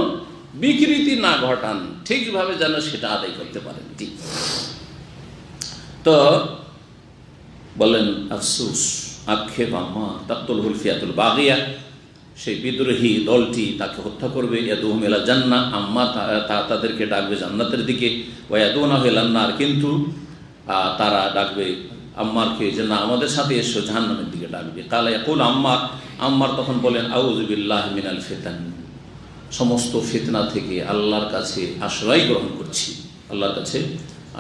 বিকৃতি না ঘটান, ঠিকভাবে যেন সেটা আদায় করতে পারেন। ঠিক তো বলেন আফসুস, আক্ষেপ, আম্মা তাকতুলহুল ফিয়াতুল বাগিয়া, সেই বিদ্রোহী দলটি তাকে হত্যা করবে। ইয়াদুহুম ইলা জান্নাহ, আম্মা তাদেরকে ডাকবে জান্নাতের দিকে। ওয়া ইয়াদুনাহু ইলান নার, কিন্তু তারা ডাকবে আম্মারকে যে না, আমাদের সাথে এসো, জাহান্নামের দিকে ডাকবে। কালা ইয়াকুল আম্মার, আম্মার তখন বলেন আউযু বিল্লাহি মিনাল ফিতান, সমস্ত ফিতনা থেকে আল্লাহর কাছে আশ্রয় গ্রহণ করছি, আল্লাহর কাছে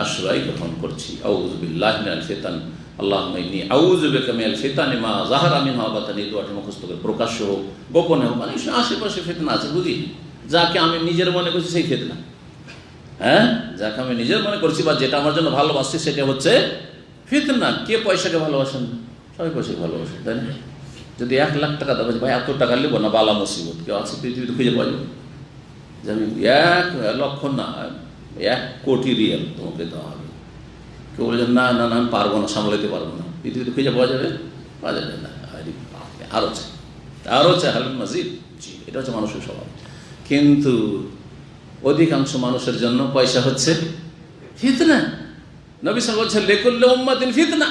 আশ্রয় গ্রহণ করছি। আউযু বিল্লাহি মিনাল ফিতান, আল্লাহুম্মা ইন্নী আউযু বিকা মিনাল ফিতানি মা যাহারা মিনহা ওয়া বাতান। এই দোয়াটা মুখস্থ করে, প্রকাশ্য হোক গোপনে হোক, মানে আশেপাশে ফিতনা আছে বুঝি, যাকে আমি নিজের মনে করছি সেই ফিতনা, হ্যাঁ, যাকে আমি নিজের মনে করছি বা যেটা আমার জন্য ভালোবাসছি সেটা হচ্ছে ফিতনা। কে পয়সাকে ভালোবাসেন? সবাই পয়সাকে ভালোবাসেন, তাই না? যদি 1 লাখ টাকা দেবো, ভাই এত টাকা নেবো না, বালা মুসিবত, কেউ আছে পৃথিবীতে খুঁজে পাওয়া যাবে যে আমি 1 লক্ষ না 1 কোটি রিয়াল তোমাকে দেওয়া হবে? কেউ বলছেন না না না, আমি পারবো না, সামলাতে পারবো না, পৃথিবীতে খুঁজে পাওয়া যাবে? পাওয়া যাবে না। আরও চাই, আরও চাই, হালুন মাজিদ। জি, এটা হচ্ছে মানুষের স্বভাব। কিন্তু অধিকাংশ মানুষের জন্য পয়সা হচ্ছে ফিতনা। নবী সাল্লাল্লাহু আলাইহি ওয়াসাল্লাম লিকুল্লি উম্মাতিন ফিতনা,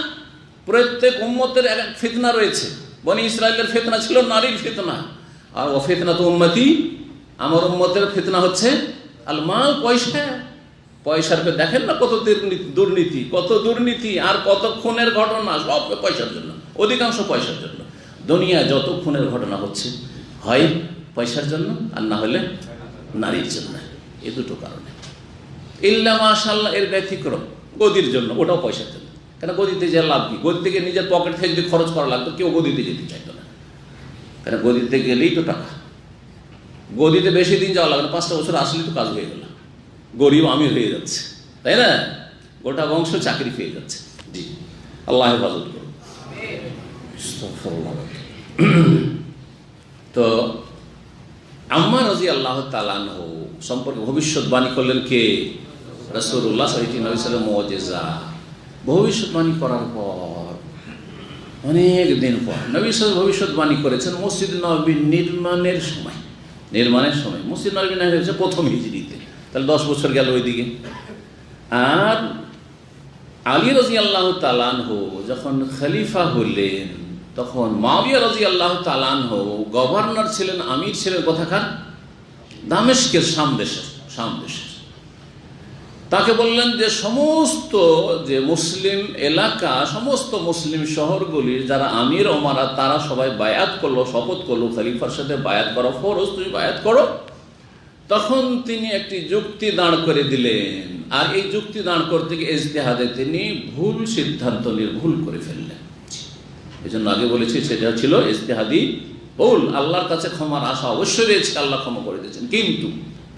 প্রত্যেক উম্মতের এক ফিতনা রয়েছে। বনি ইসরায়েলের ফিতনা ছিল নারীর ফিতনা, আর ও ফিতনাতু উম্মতি, আমার উম্মতের ফিতনা হচ্ছে আল মাল, পয়সা। পয়সার দেখেন না কত দুর্নীতি, কত দুর্নীতি আর কত খুনের ঘটনা, সব পয়সার জন্য, অধিকাংশ পয়সার জন্য। দুনিয়া যত খুনের ঘটনা হচ্ছে হয় পয়সার জন্য, আর না হলে নারীর জন্য। এই দুটো কারণে। ইল্লা মাশাআল্লাহ, এর ব্যতিক্রম গদির জন্য, ওটাও পয়সার জন্য। কেন গদিতে যে লাভ কি? গদি থেকে নিজের পকেট থেকে যদি খরচ করা লাগতো, কেউ গদিতে যেতে চাইতো না। কেন গদিতে গেলেই তো টাকা, গদিতে বেশি দিন যাওয়া লাগে না, 5টা বছর আসলেই তো কাজ হয়ে গেল, গরিব আমি হয়ে যাচ্ছে, তাই না? গোটা বংশ চাকরি পেয়ে যাচ্ছে। জি, আল্লাহ হেফাজত করুন। তো আম্মা রাদিয়াল্লাহু তাআলা আনহু সম্পর্কে ভবিষ্যৎবাণী করলেন কে? রাসূলুল্লাহ সাল্লাল্লাহু আলাইহি ওয়াসাল্লাম। মুজিজা, ভবিষ্যৎবাণী করার পর অনেক দিন পর নবী সাল্লাল্লাহু ভবিষ্যৎবাণী করেছেন মসজিদ নববী নির্মাণের সময়। মসজিদ নববী নির্মাণ হয়েছে প্রথম হিজরিতে, তাহলে 10 বছর গেল ওইদিকে। আর আলী রাদিয়াল্লাহু তাআলা আনহু যখন খলিফা হলেন, তখন মুআবিয়া রাদিয়াল্লাহু তাআলা আনহু গভর্নর ছিলেন, আমির ছিলেন কোথাকার? দামেস্কের, শাম দেশের। তাকে বললেন যে সমস্ত যে মুসলিম এলাকা, সমস্ত মুসলিম শহরগুলির যারা আমির ওমারা, তারা সবাই বায়াত করলো, শপথ করলো খলিফার সাথে বায়াত করা ফরজ, তুমি বায়াত করো। তখন তিনি একটি যুক্তি দাঁড় করে দিলেন, আর এই যুক্তি দাঁড় করতে গিয়ে ইজতিহাদে তিনি ভুল সিদ্ধান্ত নিয়ে ভুল করে ফেললেন। এই জন্য আগে বলেছি সেটা ছিল ইজতিহাদি ভুল। আল্লাহর কাছে ক্ষমার আশা অবশ্যই রয়েছে, আল্লাহ ক্ষমা করে দিয়েছেন, কিন্তু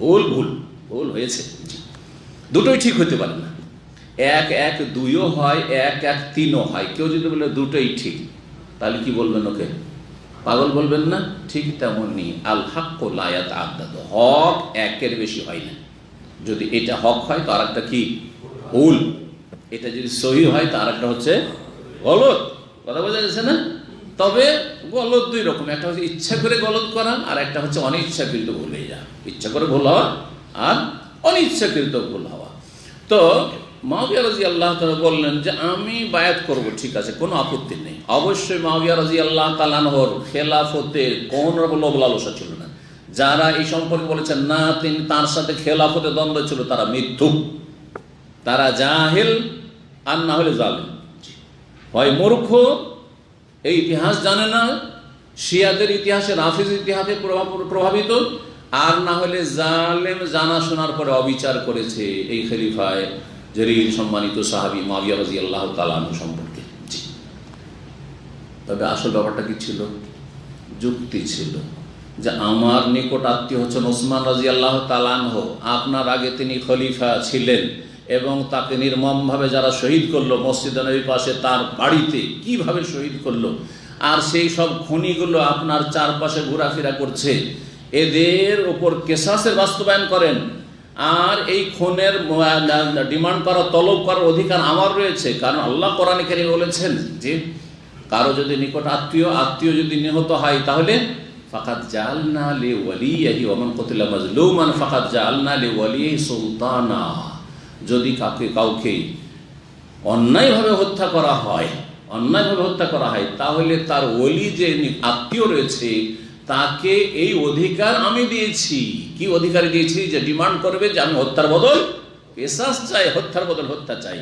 ভুল হয়েছে। দুটোই ঠিক হতে পারে না, 1 1 2ও হয়, 1 1 3ও হয়। কেউ যদি বলে দুটোই ঠিক, তাহলে কি বলবেন? ওকে পাগল বলবেন না? ঠিক তেমনই আল হাক্কু লা ইয়াতাআদ্দাদু, হক একের বেশি হয় না। যদি এটা হক হয় তো আরেকটা কি ভুল, এটা যদি সহি হয় তো আরেকটা হচ্ছে গলত। কথা বোঝা যাচ্ছে না? তবে গলত দুই রকম, একটা হচ্ছে ইচ্ছা করে গলত করা, আর একটা হচ্ছে অনিচ্ছাকৃত ভুল হয়ে যাওয়া। ইচ্ছা করে ভুল হওয়া আর অনিচ্ছাকৃত ভুল হওয়া। তো মুআবিয়া রাদিয়াল্লাহু তাআলা বললেন যে আমি বায়াত করব, ঠিক আছে, কোনো আপত্তি নেই। অবশ্যই মুআবিয়া রাদিয়াল্লাহু তাআলা আনহুর খেলাফতের কোন লোভ লালসা ছিল না। যারা এই সম্পর্কে বলেছেন না তিনি তার সাথে খেলাফতে দ্বন্দ্ব ছিল, তারা মিথ্যুক, তারা জাহেল আর না হলে জালেম। হয় মূর্খ, এই ইতিহাস জানে না, শিয়াদের ইতিহাসে রাফিজ ইতিহাসে প্রভাবিত, আর না হলে জালেম, জানা শোনার পরে অবিচার করেছে এই খলিফায় জলিল সম্মানিত সাহাবী মুআবিয়া রাদিয়াল্লাহু তাআলা আনহু সম্পর্কে। তবে আসল ব্যাপারটা কি ছিল? যুক্তি ছিল যে আমার নিকট আত্মীয় হচ্ছেন ওসমান রাদিয়াল্লাহু তাআলা আনহু, আপনার আগে তিনি খলিফা ছিলেন এবং তাকে নির্মমভাবে যারা শহীদ করলো মসজিদে নববীর পাশে তার বাড়িতে, কিভাবে শহীদ করলো, আর সেই সব খনিগুলো আপনার চারপাশে ঘোরাফেরা করছে, এদের ওপর কেসাসের বাস্তবায়ন করেন। আর এই খুনের ডিমান্ড করা, তলব করার অধিকার আমার রয়েছে, কারণ আল্লাহ কোরআনে কারীমে বলেছেন যে কারো যদি নিকট আত্মীয় যদি নিহত হয় তাহলে ফাকাদ জাআলনা লিওয়ালিহি ওয়া মান কুতিলা মাজলুমান ফাকাদ জাআলনা লিওয়ালিহি সুলতানা। যদি কাউকে অন্যায়ভাবে হত্যা করা হয় তাহলে তার ওলি যে আত্মীয় রয়েছে তাকে এই অধিকার আমি দিয়েছি। কি অধিকার দিয়েছি? যে ডিমান্ড করবে যে আমি হত্যার বদল কিসাস চাই, হত্যার বদল হত্যা চাই।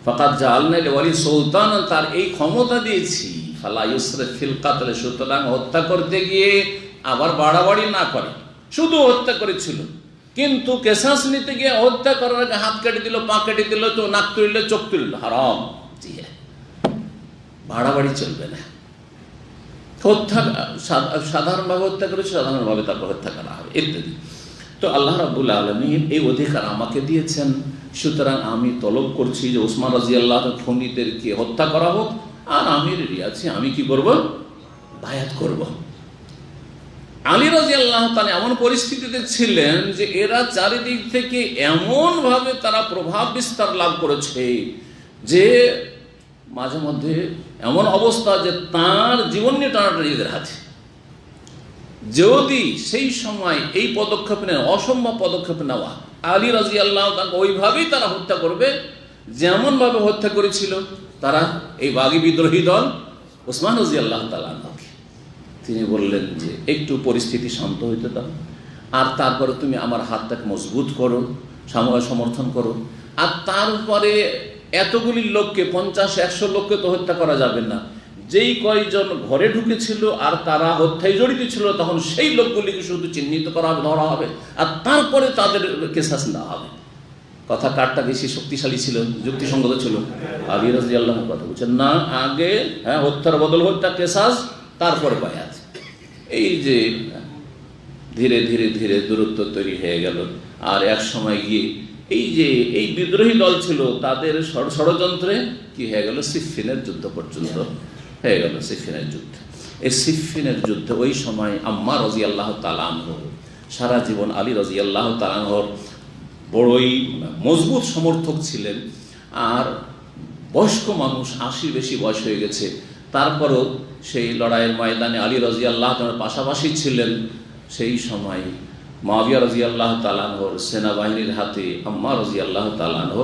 ফাকাদ জাআলনা লিওয়ালি সুলতান, তার এই ক্ষমতা দিয়েছি। ফালা ইউসরিফ ফিল কতল, সুতরাং হত্যা করতে গিয়ে আবার বাড়াবাড়ি না করে। শুধু হত্যা করেছিল, কিন্তু কেসাস নিতে গিয়ে হত্যা করার আগে হাত কেটে দিল, পা কেটে দিল, নাক তুলল, চোখ তুলল, হারাম। জি হ্যাঁ, বাড়াবাড়ি চলবে না। হত্যা সাধারণভাবে হত্যা করেছে, সাধারণভাবে তারপর হত্যা করা হবে ইত্যাদি। তো আল্লাহ রাব্বুল আলামিন এই অধিকার আমাকে দিয়েছেন, সুতরাং আমি তলব করছি যে ওসমান রাদিয়াল্লাহু খুনিদেরকে হত্যা করা হোক, আর আমির আছি, আমি কি করব? বায়াত করব। আলী রাদিয়াল্লাহু তাআলা এমন পরিস্থিতিতে ছিলেন যে এরা চারিদিক থেকে এমনভাবে তারা প্রভাব বিস্তার লাভ করেছে যে মাঝে মধ্যে এমন অবস্থা যে তার জীবন নিয়ে টানাটানি এদের হাতে। যদি সেই সময় এই পদক্ষেপ নেওয়া, অসম্ভব পদক্ষেপ নেওয়া, আলী রাদিয়াল্লাহু তাআলা ওইভাবেই তারা হত্যা করবে যেমনভাবে হত্যা করেছিল তারা এই বাগী বিদ্রোহী দল ওসমান রাদিয়াল্লাহু তাআলা আনহুকে। তিনি বললেন যে একটু পরিস্থিতি শান্ত হইতে দাও, আর তারপরে তুমি আমার হাতটাকে মজবুত করো, সমর্থন করো। আর তারপরে এতগুলি লোককে, 50-100 লোককে তো হত্যা করা যাবে না। যেই কয়জন ঘরে ঢুকেছিল আর তারা হত্যায় জড়িত ছিল, তখন সেই লোকগুলিকে শুধু চিহ্নিত করা হবে, ধরা হবে, আর তারপরে তাদের কেসাস দেওয়া হবে। কথা কারটা বেশি শক্তিশালী ছিল, যুক্তিসঙ্গত ছিল? আলী রাদিয়াল্লাহু কথা বলছেন না, আগে হত্যার বদল হত্যা, কেসাস, তারপরে বায়াত। এই যে ধীরে ধীরে ধীরে দূরত্ব তৈরি হয়ে গেল। আর এক সময় গিয়ে এই বিদ্রোহী দল ছিল, তাদের ষড়যন্ত্রে কি হয়ে গেল? সিফফিনের যুদ্ধ পর্যন্ত হয়ে গেল। সিফফিনের যুদ্ধ, এই সিফফিনের যুদ্ধে ওই সময় আম্মার রাদিয়াল্লাহু তাআলা আনহু সারা জীবন আলী রাদিয়াল্লাহু তাআলা আনহুর বড়ই মজবুত সমর্থক ছিলেন। আর বয়স্ক মানুষ, 80 বেশি বয়স হয়ে গেছে, তারপরও সেই লড়াইয়ের ময়দানে আলী রাদিয়াল্লাহু তাআলার পাশাপাশি ছিলেন। সেই সময় মুআবিয়া রাদিয়াল্লাহু তাআলা আনহুর সেনাবাহিনীর হাতে আম্মার রাদিয়াল্লাহু তাআলা আনহু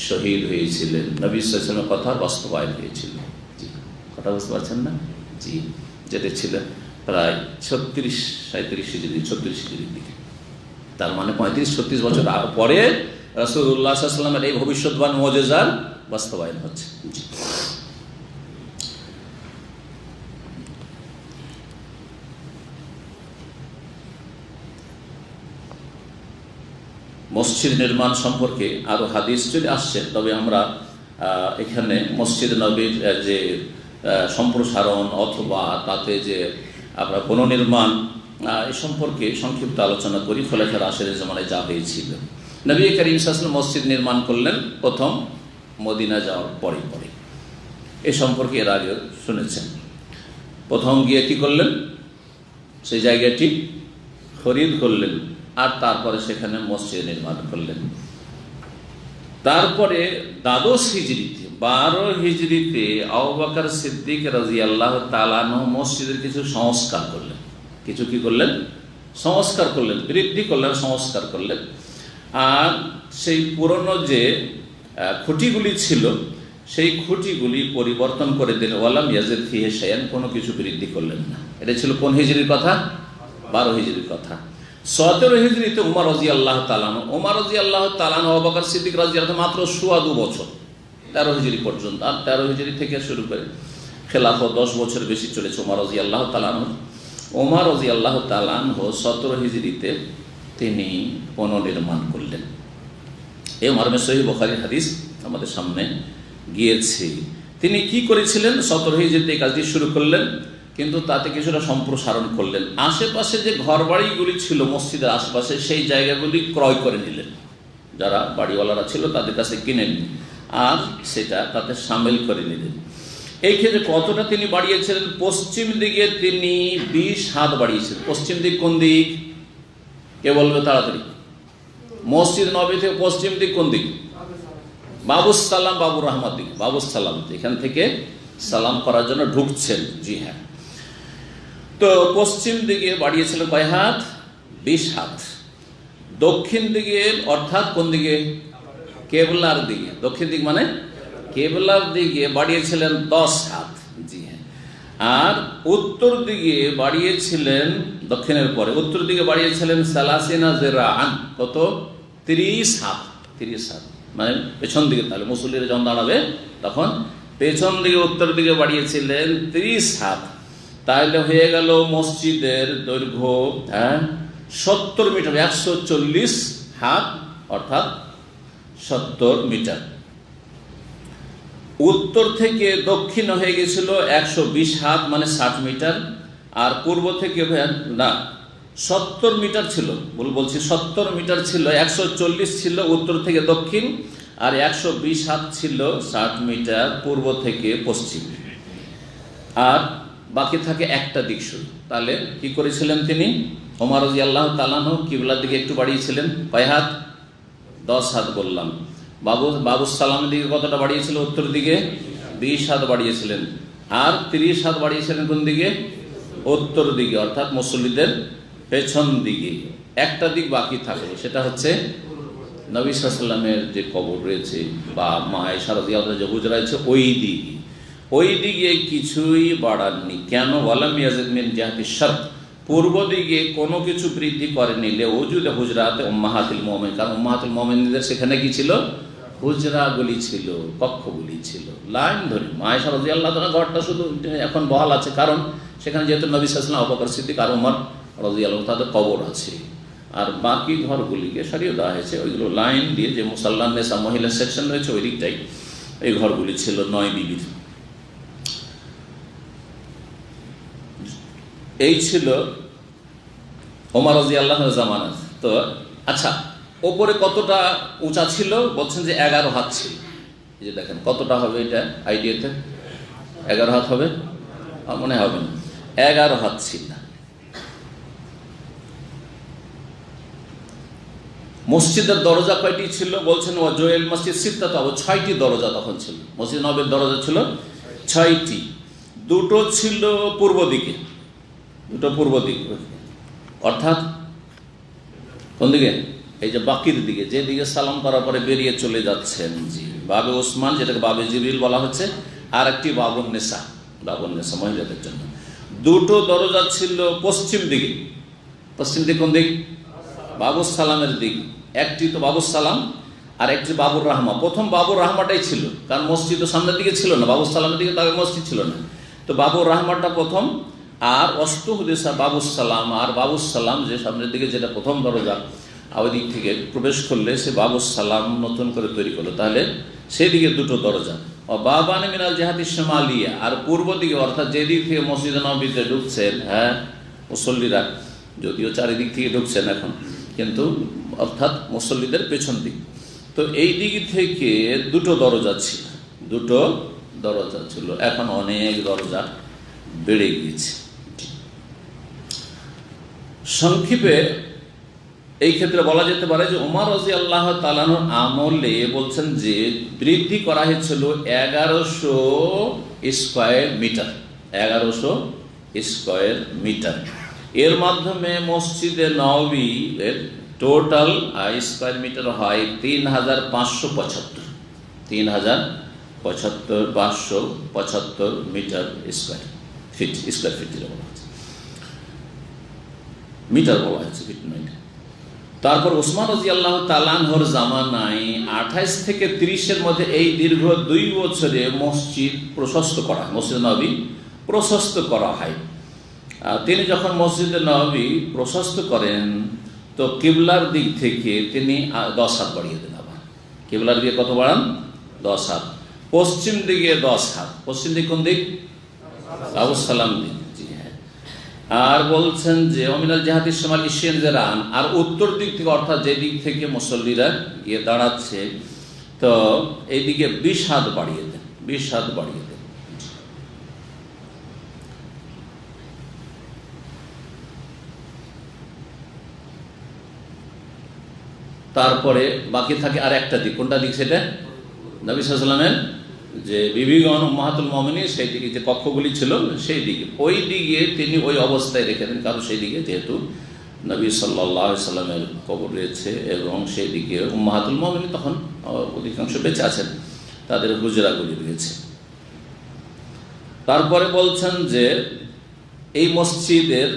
শহীদ হয়েছিলেন। নবী সাল্লাল্লাহু আলাইহি ওয়াসাল্লামের কথা বাস্তবায়ন হয়েছিল। জি, কথা বুঝতে পারছেন না? জি, যেটা ছিল প্রায় 36-37 হিজরির দিকে, তার মানে 35-36 বছর পরে রাসূলুল্লাহ সাল্লাল্লাহু আলাইহি ওয়াসাল্লামের এই ভবিষ্যৎবাণী মুজিজার বাস্তবায়ন হচ্ছে। জি, মসজিদ নির্মাণ সম্পর্কে আরও হাদিস চলে আসছে, তবে আমরা এখানে মসজিদ নববীর যে সম্প্রসারণ অথবা তাতে যে আমরা পুনর্নির্মাণ এ সম্পর্কে সংক্ষিপ্ত আলোচনা করি। খোলাফায়ে রাশিদের জামানায় যা হয়েছিল, নবী করিম সাল্লাল্লাহু আলাইহি ওয়াসাল্লাম মসজিদ নির্মাণ করলেন প্রথম মদিনা যাওয়ার পরে। এ সম্পর্কে এর আগে শুনেছেন। প্রথম গিয়ে কি করলেন, সেই জায়গাটি খরিদ করলেন আর তারপরে সেখানে মসজিদ নির্মাণ করলেন। তারপরে দ্বাদশ হিজরিতে 12 হিজরিতে আবু বকর সিদ্দিক রাদিয়াল্লাহু তাআলা আনহু মসজিদের কিছু সংস্কার করলেন। কিছু কি করলেন? সংস্কার করলেন, বৃদ্ধি করলেন, সংস্কার করলেন। আর সেই পুরনো যে খুঁটিগুলি ছিল সেই খুঁটিগুলি পরিবর্তন করে দিলেন। ওয়ালাম ইয়াজিদ ফিহি শাইআন, কোনো কিছু বৃদ্ধি করলেন না। এটা ছিল কোন হিজরির কথা? 12 হিজরির কথা। 17 হিজরিতে উমর রাদিয়াল্লাহু তাআলা আনহু, উমর রাদিয়াল্লাহু তাআলা আনহু আবু বকর সিদ্দিক রাদিয়াল্লাহু মাত্র 2.25 বছর, 13 হিজরি পর্যন্ত। আর 13 হিজরি থেকে শুরু করে খেলাফত 10 বছর বেশি চলেছে উমর রাদিয়াল্লাহু তাআলা আনহু। উমর রাদিয়াল্লাহু তাআলা আনহু 17 হিজরিতে তিনি পুনর্নির্মাণ করলেন। এই মর্মে সহিহ বুখারীর হাদিস আমাদের সামনে গিয়েছে। তিনি কি করেছিলেন? 17 হিজরিতে এই কাজটি শুরু করলেন, কিন্তু তাতে কিছুটা সম্প্রসারণ করলেন। আশেপাশে যে ঘরবাড়িগুলি ছিল মসজিদের আশেপাশে, সেই জায়গাগুলি ক্রয় করে নিলেন। যারা বাড়িওয়ালারা ছিল তাদের কাছে কিনে নিন আর সেটা তাতে সামিল করে নিলেন। এই ক্ষেত্রে কতটা তিনি বাড়িয়েছিলেন? পশ্চিম দিকে তিনি 20 হাত বাড়িয়েছিলেন। পশ্চিম দিক কোন দিক? কে বলবে তাড়াতাড়ি? মসজিদ নববী থেকে পশ্চিম দিক কোন দিক? বাবুস সালাম, বাবুর রহমত দিক। বাবুস সালাম, এখান থেকে সালাম করার জন্য ঢুকছেন। জি হ্যাঁ। তো পশ্চিম দিকে বাড়িয়েছিলেন কয় হাত? 20 হাত। দক্ষিণ দিকে অর্থাৎ কোন দিকে? কেবলার দিকে। দক্ষিণ দিক মানে কেবলার দিকে বাড়িয়েছিলেন 10 হাত। জি হ্যাঁ। আর উত্তর দিকে বাড়িয়েছিলেন, দক্ষিণের পরে উত্তর দিকে বাড়িয়েছিলেন সালাসিনা জিরাআন। কত? 30 হাত। 30 হাত মানে পেছন দিকে। তাহলে মুসল্লিরা যখন দাঁড়াবে তখন পেছন দিকে উত্তর দিকে বাড়িয়েছিলেন 30 হাত। তাহলে হয়ে গেল মসজিদের দৈর্ঘ্য 70 মিটার, 140 হাত অর্থাৎ 70 মিটার। উত্তর থেকে দক্ষিণ হয়ে গেছিল 120 হাত মানে 60 মিটার। আর পূর্ব থেকে না 70 মিটার ছিল, বলছি 70 মিটার ছিল। 140 ছিল উত্তর থেকে দক্ষিণ, আর 120 হাত ছিল 60 মিটার পূর্ব থেকে পশ্চিম। আর বাকি থাকে একটা দিক শুধু। তাহলে কি করেছিলেন তিনি? ওমর রাদিয়াল্লাহু তাআলা আনহু কিবলার দিকে একটু বাড়িয়েছিলেন। কয় হাত? 10 হাত বললাম। বাবুস সালামের দিকে কতটা বাড়িয়েছিল? উত্তর দিকে 20 হাত বাড়িয়েছিলেন। আর 30 হাত বাড়িয়েছিলেন কোন দিকে? উত্তর দিকে অর্থাৎ মুসল্লিদের পেছন দিকে। একটা দিক বাকি থাকলো, সেটা হচ্ছে নবী সাল্লাল্লাহু আলাইহি ওয়াসাল্লামের যে কবর রয়েছে বা মা আয়েশা রাদিয়াল্লাহু আনহা যে হুজরা আছে ওই দিকে। ওই দিকে কিছুই বাড়াননি। কেন? ওয়ালাম ইয়াজিদ মিন জিহাতি শারত, পূর্ব দিকে কোনো কিছু বৃদ্ধি করেনি। লিউজুদে হুজরাতে উম্মাহাতুল মুমিনিন, কারণ উম্মাহাতুল মুমিনিনদের সেখানে কি ছিল? হুজরাগুলি ছিল, কক্ষগুলি ছিল লাইন ধরে। মা আয়েশা রাদিয়াল্লাহু তাআলা ঘরটা শুধু এখন বহাল আছে, কারণ সেখানে যেহেতু নবী সাল্লাল্লাহু আলাইহি ওয়াসাল্লাম, আবু বকর সিদ্দিক আর ওমর রাদিয়াল্লাহু তাআলার কবর আছে। আর বাকি ঘরগুলিকে সরিয়ে দেওয়া হয়েছে। ওইগুলো লাইন দিয়ে যে মুসাল্লান নেসা মহিলা সেকশন রয়েছে ওই দিকটাই এই ঘরগুলি ছিল 9 বিবির। এই ছিল ওমর রাদিয়াল্লাহু আনহু জামানাত। তো আচ্ছা, ওপরে কতটা উঁচা ছিল? বলছেন যে 11 হাত ছিল। এই যে দেখেন কতটা হবে এটা আইডিয়াতে? 11 হাত হবে? মনে হবে না, 11 হাত ছিল। মসজিদের দরজা কয়টি ছিল? বলছেন ও জোয়েল মসজিদ সিত্তাত, 6টি দরজা তখন ছিল। মসজিদ নববীর দরজা ছিল 6টি। দুটো ছিল পূর্ব দিকে, দুটো পূর্ব দিকে অর্থাৎ কোন দিকে? এই যে বাকির দিকে, যেদিকে সালাম করার পরে বেরিয়ে চলে যাচ্ছেন। জি, বাবে ওসমান, যেটাকে বাবে জিবরিল বলা হচ্ছে। আর একটি বাবুন নেসা, বাবুন নেসা মহিলাদের জন্য। দুটো দরজা ছিল পশ্চিম দিকে। পশ্চিম দিক কোন দিক? বাবুস সালামের দিক। একটি তো বাবুস সালাম আর একটি বাবুর রাহমা। প্রথম বাবুর রাহমাটাই ছিল, কারণ মসজিদ তো সামনের দিকে ছিল না, বাবুস সালামের দিকে তো আগে মসজিদ ছিল না। তো বাবুর রাহমাটা প্রথম, আর অষ্টহুদেশা বাবুস সালাম। আর বাবুস সালাম যে সামনের দিকে, যেটা প্রথম দরজা, ওই দিক থেকে প্রবেশ করলে সে বাবুস সালাম নতুন করে তৈরি করলো। তাহলে সেদিকে দুটো দরজা। ও বাবানে মিনাল জিহাতি শিমালিয়া, আর পূর্ব দিকে অর্থাৎ যেদিক থেকে মসজিদ নববীতে ঢুকছেন, হ্যাঁ মুসল্লিরা, যদিও চারিদিক থেকে ঢুকছেন এখন, কিন্তু অর্থাৎ মুসল্লিদের পেছন দিক। তো এই দিক থেকে দুটো দরজা ছিল, দুটো দরজা ছিল, এখন অনেক দরজা বেড়ে গিয়েছে। সংক্ষেপে এই ক্ষেত্রে বলা যেতে পারে যে উমর রাদিয়াল্লাহু তাআলা আনহুর আমলে বলছেন যে বৃদ্ধি করা হয়েছিল 1100 স্কয়ার মিটার, 1100 স্কয়ার মিটার। এর মাধ্যমে মসজিদে নববী এর টোটাল স্কয়ার মিটার হয় 3575, 3575 meter square feet, square feet যেটা বলা হচ্ছে, মিটার বলা হচ্ছে, ফিট নয়। তারপর ওসমান রাদিয়াল্লাহু তাআলা আনহুর জামানায় 28 থেকে 30-এর মধ্যে এই দীর্ঘ 2 বছরে মসজিদ প্রশস্ত করা, মসজিদ নববী প্রশস্ত করা হয়। তিনি যখন মসজিদে নববী প্রশস্ত করেন তো কিবলার দিক থেকে তিনি 10 হাত বাড়িয়ে দেন। আবার কিবলার দিকে কত বাড়ান? 10 হাত। পশ্চিম দিকে 10 হাত। পশ্চিম দিক কোন দিক? কাবাতুস সালাম দিক। আর বলছেন যে অমিনাল জিহাদিস শামাল ইশিয়ান জেরান, আর উত্তর দিক থেকে অর্থাৎ যে দিক থেকে মুসল্লিরা গিয়ে দাঁড়াচ্ছে তো এইদিকে 20 হাত বাড়িয়ে দেন, 20 হাত বাড়িয়ে দেন। তারপরে বাকি থাকে আর একটা দিক, কোনটা দিক সেটা? নবী সাল্লাল্লাহু আলাইহি ওয়াসাল্লামের যে বিবিগণ উম্মাহাতুল মুমিনিন সেই দিকে যে কক্ষগুলি ছিল সেই দিকে, ওই দিকে তিনি ওই অবস্থায় রেখে দেন, কারণ সেই দিকে যেহেতু নবী সাল্লাল্লাহু আলাইহি ওয়াসাল্লামের কবর রয়েছে এবং সেই দিকে উম্মাহাতুল মুমিনিন তখন অধিকাংশ বেঁচে আছেন, তাদের হুজরাগুলি রয়েছে। তারপরে বলছেন যে এই মসজিদের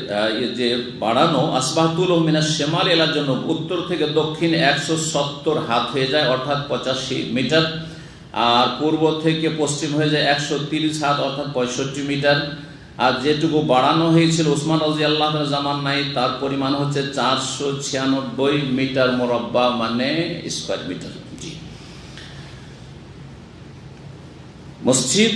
যে বাড়ানো আসবাহতুল মিনাশ শিমাল এলার জন্য উত্তর থেকে দক্ষিণ 170 হাত হয়ে যায়, অর্থাৎ 85 মিটার, আর পূর্ব থেকে পশ্চিম হয়ে যায় 130 হাত, অর্থাৎ 65 মিটার। আর যেটুকু বাড়ানো হয়েছিল ওসমান রাদিয়াল্লাহু তাআলার জামানায় তার পরিমাণ হচ্ছে 496 মিটার মুরাব্বা, মানে স্কয়ার মিটার। জি, মসজিদ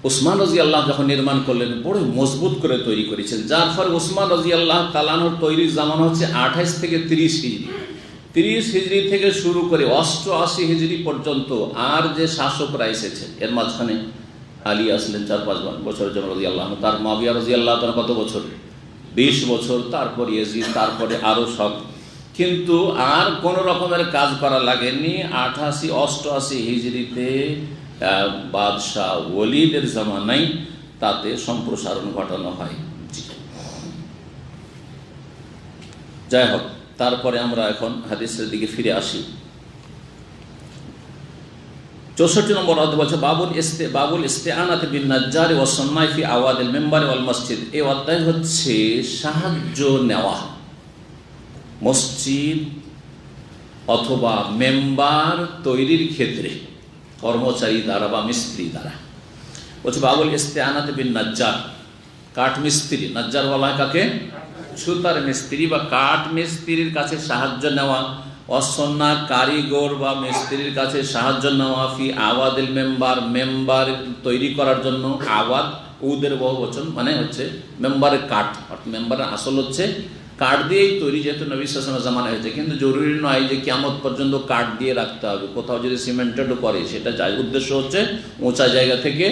ওসমান রাদিয়াল্লাহু যখন নির্মাণ করলেন বড় মজবুত করে তৈরি করেছেন, যার ফলে ওসমান রাদিয়াল্লাহু তাআলা আনহুর তৈরির জামানা হচ্ছে 28 থেকে 30 হিজরি। 30 হিজরি থেকে শুরু করে 88 হিজরি পর্যন্ত আর যে শাসকরা এসেছেন এর মাঝখানে আলী আসলেন 4-5 বছরের জন্য রাদিয়াল্লাহু আনহু, তার মুয়াবিয়া রাদিয়াল্লাহু তাআলা কত বছর? 20 বছর, তারপর ইয়াজিদ, তারপরে আরো সব। কিন্তু আর কোন রকমের কাজ করা লাগেনি। 88 হিজরিতে বাদশাহ ওয়ালিদের জামানায় তাতে সম্প্রসারণ ঘটানো হয়। যাই হোক, তারপরে আমরা এখন হাদিসের দিকে ফিরে আসি। 64 নম্বর অধ্যায় বলছে বাবুল ইস্তিআনাতি বিন নাজ্জারি ওয়াস সুন্নাহ ফি আওয়াদিল মিম্বার ওয়াল মসজিদ। এই অধ্যায় হচ্ছে সাহায্য নেওয়া মসজিদ অথবা মেম্বার তৈরির ক্ষেত্রে কর্মচারী দ্বারা বা মিস্ত্রি দ্বারা। বলছে বাবুল ইস্তিআনাতি বিন নাজ্জার, কাঠ মিস্ত্রি। নাজ্জার বলা হয় কাকে? সুতার মিস্ত্রি বা কাঠ মিস্ত্রির কাছে সাহায্য নেওয়া। অসন্না কারিগর বা মিস্ত্রির কাছে সাহায্য নেওয়া ফি আওয়াদিল মেম্বার, মেম্বার তৈরি করার জন্য। আওয়াদ উদের বহু বচন, মানে হচ্ছে মেম্বারের কাঠ, অর্থাৎ মেম্বারের আসল হচ্ছে কাঠ দিয়েই তৈরি, যেহেতু নবী সাল্লাল্লাহু আলাইহি ওয়াসাল্লামের জামানা হয়েছে। কিন্তু জরুরি নয় যে কিয়ামত পর্যন্ত কাঠ দিয়ে রাখতে হবে। কোথাও যদি সিমেন্টেডও করে সেটা যায়, উদ্দেশ্য হচ্ছে উঁচা জায়গা থেকে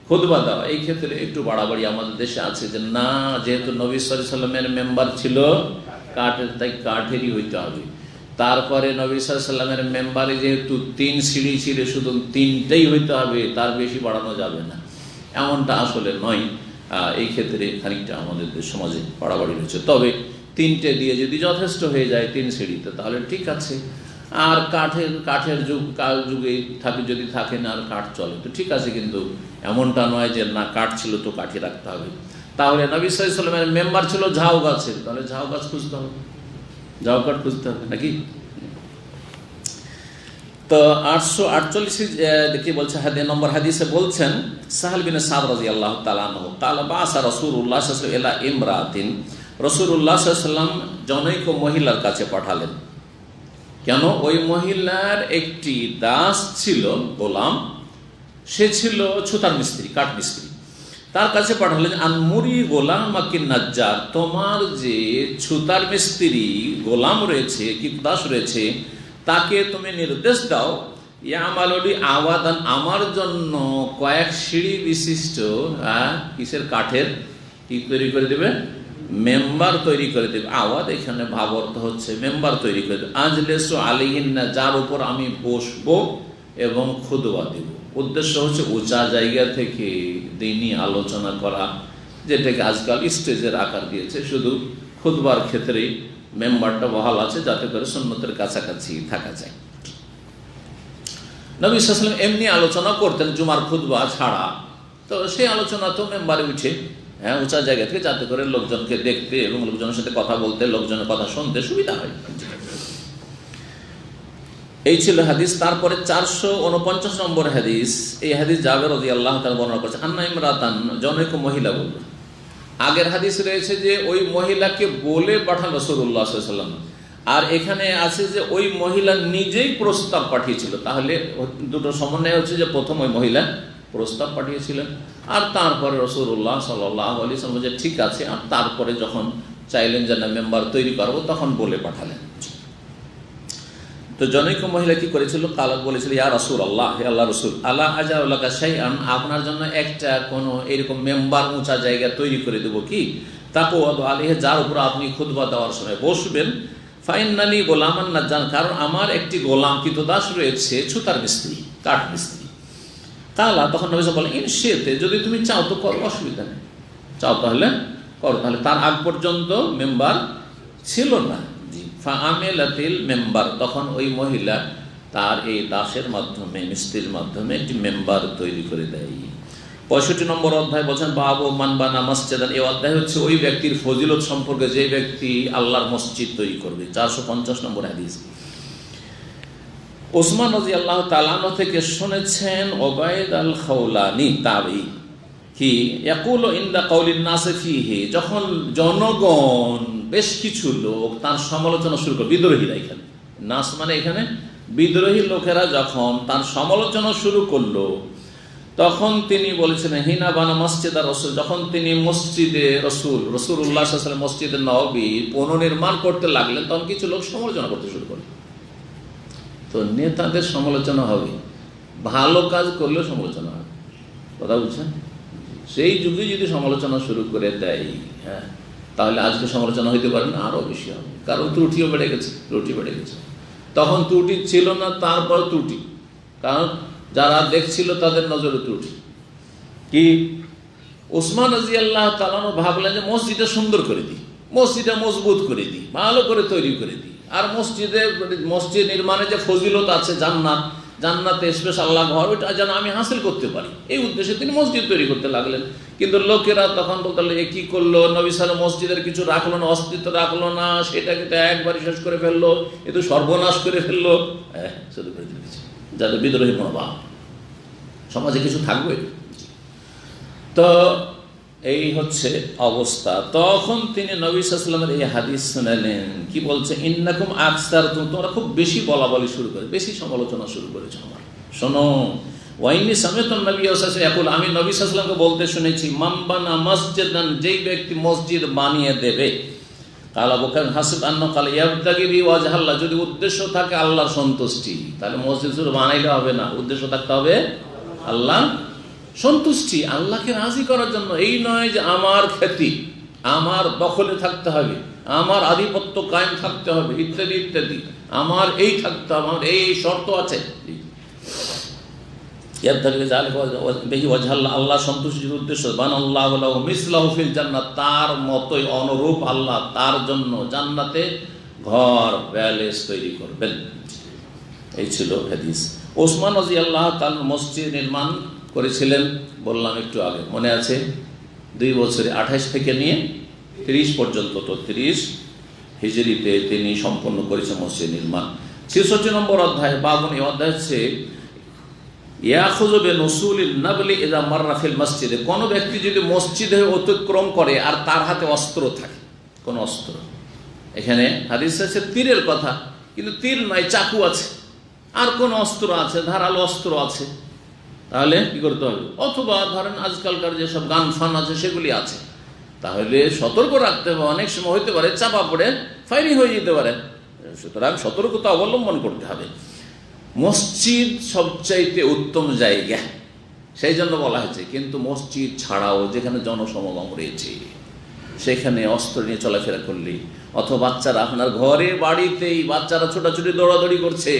খুতবা দেওয়া। এই ক্ষেত্রে একটু বাড়াবাড়ি আমাদের দেশে আছে যে না, যেহেতু নবী সাল্লাল্লাহু আলাইহি ওয়াসাল্লামের মেম্বার ছিল কাঠের, তাই কাঠেরই হইতে হবে। তারপরে নবী সাল্লাল্লাহু আলাইহি ওয়াসাল্লামের মেম্বারে যেহেতু 3 সিঁড়ি ছিল, শুধু 3টাই হইতে হবে, তার বেশি বাড়ানো যাবে না, এমনটা আসলে নয়। এই ক্ষেত্রে খানিকটা আমাদের সমাজে বাড়াবাড়ি রয়েছে। তবে 3টে দিয়ে যদি যথেষ্ট হয়ে যায় 3 সিঁড়িতে, তাহলে ঠিক আছে। আর কাঠের যুগে থাকে, যদি থাকে না আর কাঠ চলে তো ঠিক আছে, কিন্তু এমনটা নয় যে না কাঠ ছিল তো কাঠই রাখতে হবে। তাহলে নবী সাল্লাল্লাহু আলাইহি ওয়াসাল্লামের মেম্বার ছিল ঝাউ গাছের, তাহলে ঝাউ গাছ খুঁজতে হবে, ঝাউ কাঠ খুঁজতে হবে নাকি। তো 848 দেখি বলছে নম্বর হাদিসে বলছেন সাহাল বিন সাদ রাদিয়াল্লাহু তাআলা আনহু قال بعث رسول الله صلى الله عليه وسلم الى امراه। রাসূলুল্লাহ সাল্লাল্লাহু আলাইহি ওয়াসাল্লাম জনৈক মহিলার কাছে পাঠালেন। কেন? ওই মহিলার একটি দাস ছিল, গোলাম, সে ছিল ছুতার মিস্ত্রি, কাঠ মিস্ত্রি। তার কাছে পাঠালেন আনমুরি গোলামাকিন নাজ্জার, তোমার যে ছুতার মিস্ত্রি গোলাম রয়েছে, কি দাস রয়েছে, তাকে তুমি নির্দেশ দাও ইয়ামালুলি আওয়াদান, আমার জন্য কয়েক সিঁড়ি বিশিষ্ট কিসের, কাঠের কি তৈরি করে দেবে, মেম্বার তৈরি করে দেবে। আওয়াদ এখানে ভাব অর্থ হচ্ছে মেম্বার তৈরি করে দেবে। আজলেসু আলাইহিন্না, যার উপর আমি বসবো এবং খুতবা দেব। উদ্দেশ্য হচ্ছে উঁচা জায়গা থেকে দিনই আলোচনা করা, যেটাকে আজকাল স্টেজের আকার দিয়েছে। শুধু খুতবার ক্ষেত্রেই মেম্বারটা বহাল আছে যাতে করে সুন্নতের কাছাকাছি থাকা যায়। নবী সাল্লাল্লাহু আলাইহি ওয়াসাল্লাম এমনি আলোচনা করতেন জুমার খুতবা ছাড়া, তো সেই আলোচনা তো মেম্বারে উঠে উঁচা জায়গা থেকে, যাতে করে লোকজনকে দেখতে এবং লোকজনের সাথে কথা বলতে, লোকজনের কথা শুনতে সুবিধা হয়। এই ছিল হাদিস। তারপরে 449 নম্বর হাদিস। এই হাদিস জাবের রাদিয়াল্লাহু তাআলা বর্ণনা করেছেন, আন্না ইমরাতান, জনৈক মহিলা বলল। আগের হাদিস রয়েছে যে ওই মহিলাকে বলে পাঠান রাসূলুল্লাহ সাল্লাল্লাহু আলাইহি ওয়াসাল্লাম, আর এখানে আছে যে ওই মহিলা নিজেই প্রস্তাব পাঠিয়েছিল। তাহলে দুটো সমন্বয় হচ্ছে যে প্রথম ওই মহিলা প্রস্তাব পাঠিয়েছিলেন, আর তারপরে রাসূলুল্লাহ সাল্লাল্লাহু আলাইহি ওয়াসাল্লাম যে ঠিক আছে, আর তারপরে যখন চাইলেন যে না মেম্বার তৈরি করবো তখন বলে পাঠালেন। তো জনৈক মহিলা কি করেছিল, কালাত বলেছিল, ইয়া রাসূলুল্লাহ, হে আল্লাহ রাসূল, আলা আজআলু লাকা শাইআন, আপনার জন্য একটা কোনো এরকম মেম্বার উঁচা জায়গা তৈরি করে দেবো কি, তাকওয়াদু আলাইহি, যার উপর আপনি খুতবা দেওয়ার সময় বসবেন। ফাইন্নালি গোলামান নাজ্জার, কারণ আমার একটি গোলাম কৃতদাস রয়েছে, ছুতার মিস্ত্রি, কাঠ মিস্ত্রি। কালা, তখন নবী সাল্লাল্লাহু আলাইহি ওয়াসাল্লাম বলেন, ইন শি'তে, যদি তুমি চাও তো করো, অসুবিধা নেই, চাও তাহলে করো। তাহলে তার আগ পর্যন্ত মেম্বার ছিল না। ফাআমিলাতিল মেম্বার, তখন ওই মহিলা তার এই দাসের মাধ্যমে, মিস্ত্রির মাধ্যমে একটি মেম্বার তৈরি করে দেয়। 65 নম্বর অধ্যায় বলছেন, বাবু মান বানা মসজিদান। এই অধ্যায় হচ্ছে ওই ব্যক্তির ফজিলত সম্পর্কে যে ব্যক্তি আল্লাহর মসজিদ তৈরি করবে। 450 নম্বর হাদিস। ওসমান রাদিয়াল্লাহু তাআলা আনহু থেকে শুনেছেন, ওবায়দ আল খাওলানি তাবী, কি ইয়াকুলু ইনদা কাউলিন নাস ফীহি, যখন জনগণ, বেশ কিছু লোক তার সমালোচনা শুরু করে, বিদ্রোহীরা, এখানে নাস মানে এখানে বিদ্রোহী লোকেরা যখন তার সমালোচনা শুরু করলো, তখন তিনি বলেছেন, হিনা বানা মসজিদ আর রসুল, যখন তিনি মসজিদে রাসূলুল্লাহ সাল্লাল্লাহু আলাইহি ওয়াসাল্লাম মসজিদে নববী পুনর্নির্মাণ করতে লাগলেন, তখন কিছু লোক সমালোচনা করতে শুরু করলেন। তো নেতাদের সমালোচনা হবে, ভালো কাজ করলেও সমালোচনা হবে, কথা বুঝছেন? সেই যুগে যদি সমালোচনা শুরু করে দেয়, তাহলে আজকে সমালোচনা হইতে পারে না, আরও বেশি হবে, কারণ ত্রুটিও বেড়ে গেছে, তখন ত্রুটি ছিল না, তারপর ত্রুটি, কারণ যারা দেখছিল তাদের নজরে ত্রুটি। কি ওসমান রাদিয়াল্লাহু তাআলা ভাবলেন যে মসজিদটা সুন্দর করে দিই, মসজিদটা মজবুত করে দিই, ভালো করে তৈরি করে দিই, আর মসজিদ নির্মাণে যে ফজিলত আছে, জান্নাতে স্পেশাল আল্লাহ ঘর, ওইটা যেন আমি হাসিল করতে পারি, এই উদ্দেশ্যে তিনি মসজিদ তৈরি করতে লাগলেন। কিন্তু লোকেরা তখন বলতে লাগলো, এ কি করলো, নবী সাল্লাল্লাহু মসজিদের কিছু রাখলো না, অস্তিত্ব রাখলো না, সেটাকে তো একবারই শেষ করে ফেললো, এ তো সর্বনাশ করে ফেললো, শুরু করে দিয়েছে। যাদের বিদ্রোহী মনোভাব, সমাজে কিছু থাকবে। তো এই হচ্ছে অবস্থা। তখন তিনি নবী সাল্লাল্লাহু আলাইহি ওয়াসাল্লামের এই হাদিস শুনালেন, কি বলছে, ইন্নাকুম আকসারতুম, তোমরা খুব বেশি বলাবলি শুরু করে, বেশি সমালোচনা শুরু করেছো আমার, শোনো। ওয়াইনি সামিতুন নবী সাল্লাল্লাহু আলাইহি ওয়াসাল্লাম, আমি নবী সাল্লাল্লাহু আলাইহি ওয়াসাল্লামকে বলতে শুনেছি, মান বানা মসজিদান, যেই ব্যক্তি মসজিদ বানিয়ে দেবে, কালা বুখারী হাসিব আন্না কালা ইয়াবতাগি বি ওয়াজহাল্লাহ, যদি উদ্দেশ্য থাকে আল্লাহর সন্তুষ্টি, তাহলে মসজিদ শুধু বানাইলে হবে না, উদ্দেশ্য থাকতে হবে আল্লাহ সন্তুষ্টি, আল্লাহকে রাজি করার জন্য। এই নয় যে আমার খ্যাতি আমার দখলে থাকতে হবে, আমার আধিপত্য কায়েম থাকতে হবে, ইত্যাদি ইত্যাদি, আমার এই থাকতে হবে, আমার এই শর্ত আছে। আল্লাহ সন্তুষ্টির উদ্দেশ্য, বানাল্লাহু লাহু মিসলাহু ফিল জান্নাত, তার মতোই অনুরূপ আল্লাহ তার জন্য জান্নাতে ঘর প্যালেস তৈরি করবেন। এই ছিল হাদিস। ওসমান রাদিয়াল্লাহু তাআলা মসজিদ নির্মাণ করেছিলেন, বললাম একটু আগে, মনে আছে, 2 বছরে 28 থেকে নিয়ে 30 পর্যন্ত, তো 30 হিজরিতে তিনি সম্পন্ন করেছেন মসজিদ নির্মাণ। 66 নম্বর অধ্যায়, বাবুন, এই অধ্যায় হচ্ছে ইয়াখুযু বিনুসুলিন নাবলি ইযা মাররা ফিল মসজিদে, কোন ব্যক্তি যদি মসজিদে অতিক্রম করে আর তার হাতে অস্ত্র থাকে, কোন অস্ত্র, এখানে হাদিস আছে তীরের কথা, কিন্তু তীর নয়, চাকু আছে, আর কোন অস্ত্র আছে, ধারালো অস্ত্র আছে, তাহলে কি করতে হবে? অথবা ধরেন আজকালকার যেসব গান ফান আছে সেগুলি আছে, তাহলে সতর্ক রাখতে হবে, অনেক সময় হইতে পারে চাপা পড়ে ফায়ারিং হয়ে যেতে পারে, সুতরাং সতর্কতা অবলম্বন করতে হবে। মসজিদ সবচাইতে উত্তম জায়গা, সেই জন্য বলা হয়েছে। কিন্তু মসজিদ ছাড়াও যেখানে জনসমাগম রয়েছে সেখানে অস্ত্র নিয়ে চলাফেরা করলে, অথবা বাচ্চারা আপনার ঘরে বাড়িতেই বাচ্চারা ছোটাছুটি দৌড়াদৌড়ি করছে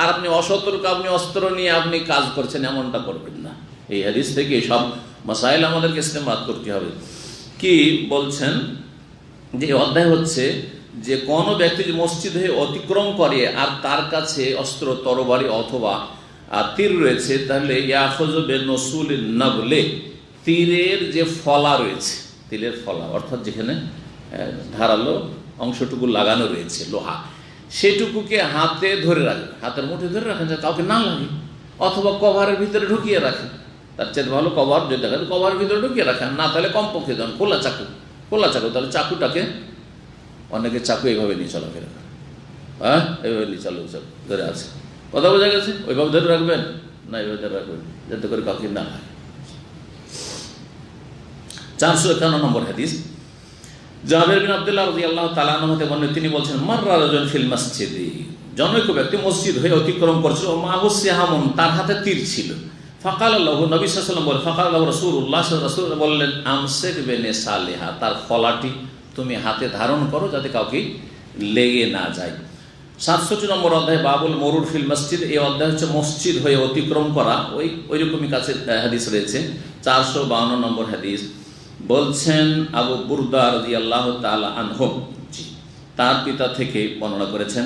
আর আপনি অসতর্ক, আপনি অস্ত্র নিয়ে আপনি কাজ করছেন, এমনটা করবেন না। এই হাদিস থেকে সব মাসাইল আমাদেরকে ইস্তেমাদ করতে হবে। কি বলছেন যে অধ্যায় হচ্ছে যে কোনো ব্যক্তি যে মসজিদ হয়ে অতিক্রম করে আর তার কাছে অস্ত্র, তরবারি অথবা তীর রয়েছে, তাহলে ইয়াখুযু বিনসুলিন নাবলে, তীরের যে ফলা রয়েছে, তীরের ফলা অর্থাৎ যেখানে ধারালো অংশটুকু লাগানো রয়েছে লোহা, সেটুকুকে হাতে ধরে রাখেন, হাতের মুঠে ধরে রাখেন যে কাউকে না লাগে, অথবা কভারের ভিতরে ঢুকিয়ে রাখেন। তার চেয়ে ভালো কভার যদি দেখেন কভারের ভিতরে ঢুকিয়ে রাখেন, না তাহলে কমপক্ষে দেন খোলা চাকু, তাহলে চাকুটাকে, অনেকে চাকু এইভাবে নিয়ে চলাফেরা করে, হ্যাঁ এইভাবে নিয়ে ধরে আছে, কথা বোঝা গেছে? ওইভাবে ধরে রাখবেন না, এইভাবে ধরে রাখবেন যাতে করে কাউকে না লাগে। 451 নম্বর হাদিস, জাবের বিন আব্দুল্লাহ রাদিয়াল্লাহু তাআলা আনহু হতে বর্ণিত, তিনি বলছেন মাররা রাজুলুন ফিল মসজিদি, জনৈক ব্যক্তি মসজিদ হয়ে অতিক্রম করছিল, ও মাহু সিহামুন, তার হাতে তীর ছিল। ফাকাল লাহু, নবী সাল্লাল্লাহু আলাইহি ওয়াসাল্লাম বলেন, ফাকাল লাহু রাসূলুল্লাহ সাল্লাল্লাহু আলাইহি ওয়াসাল্লাম বললেন, আমসিক বিনিসালিহা, তার ফলাটি তুমি হাতে ধারণ করো যাতে কাউকে লেগে না যায়। 67 নম্বর অধ্যায় বাবুল মরুর ফিল মসজিদ, এই অধ্যায় হচ্ছে মসজিদ হয়ে অতিক্রম করা, ওই রকমই কাছে হাদিস রয়েছে। 452 নম্বর হাদিস বলছেন আবু বুরদা রাদিয়াল্লাহু তাআলা আনহু, তার পিতা থেকে বর্ণনা করেছেন,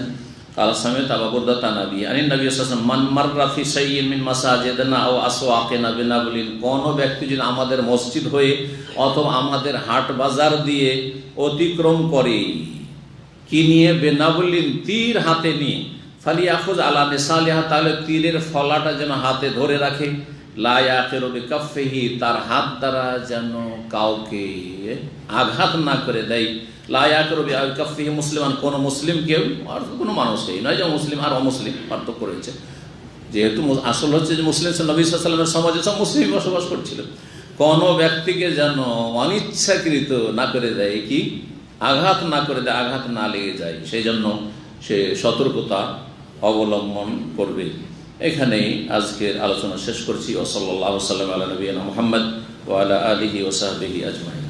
কাল সামিত আবু বুরদা তানাবি আনিন নবী সাল্লাল্লাহু আলাইহি ওয়াসাল্লাম, মান মাররা ফি শাইইন মিন মাসাজিদিনা আও আসওয়াকিনা বিনাবলিন, কোন ব্যক্তি যদি আমাদের মসজিদ হয়ে অথবা আমাদের হাট বাজার দিয়ে অতিক্রম করে, কি নিয়ে? বেনাবলিন, তীর হাতে নিয়ে, ফালিয়াখুয আলা নিসালিহা, তাহলে তীরের ফলাটা যেন হাতে ধরে রাখে, লা ইয়াকিরু বিকাফফিহি, তার হাত দ্বারা যেন কাউকে আঘাত না করে দেয়। লা ইয়াকিরু বিকাফফিহি মুসলিমান, কোন মুসলিম কেউ, আর কোনো মানুষই নয় যে মুসলিম আর অমুসলিম, পার্থক্য রয়েছে। যেহেতু আসল হচ্ছে যে মুসলিম নবী সাল্লাল্লাহু আলাইহি ওয়াসাল্লামের সমাজে সব মুসলিম বসবাস করছিল, কোন ব্যক্তিকে যেন অনিচ্ছাকৃত না করে দেয়, কি আঘাত না করে দেয়, আঘাত না লেগে যায়, সেই জন্য সে সতর্কতা অবলম্বন করবে। এখানেই আজকের আলোচনা শেষ করছি। ও সাল্লাল্লাহু আলা নবিয়িনা মুহাম্মদ ওয়া আলা আলিহি ওয়া সাহবিহি আজমাইন।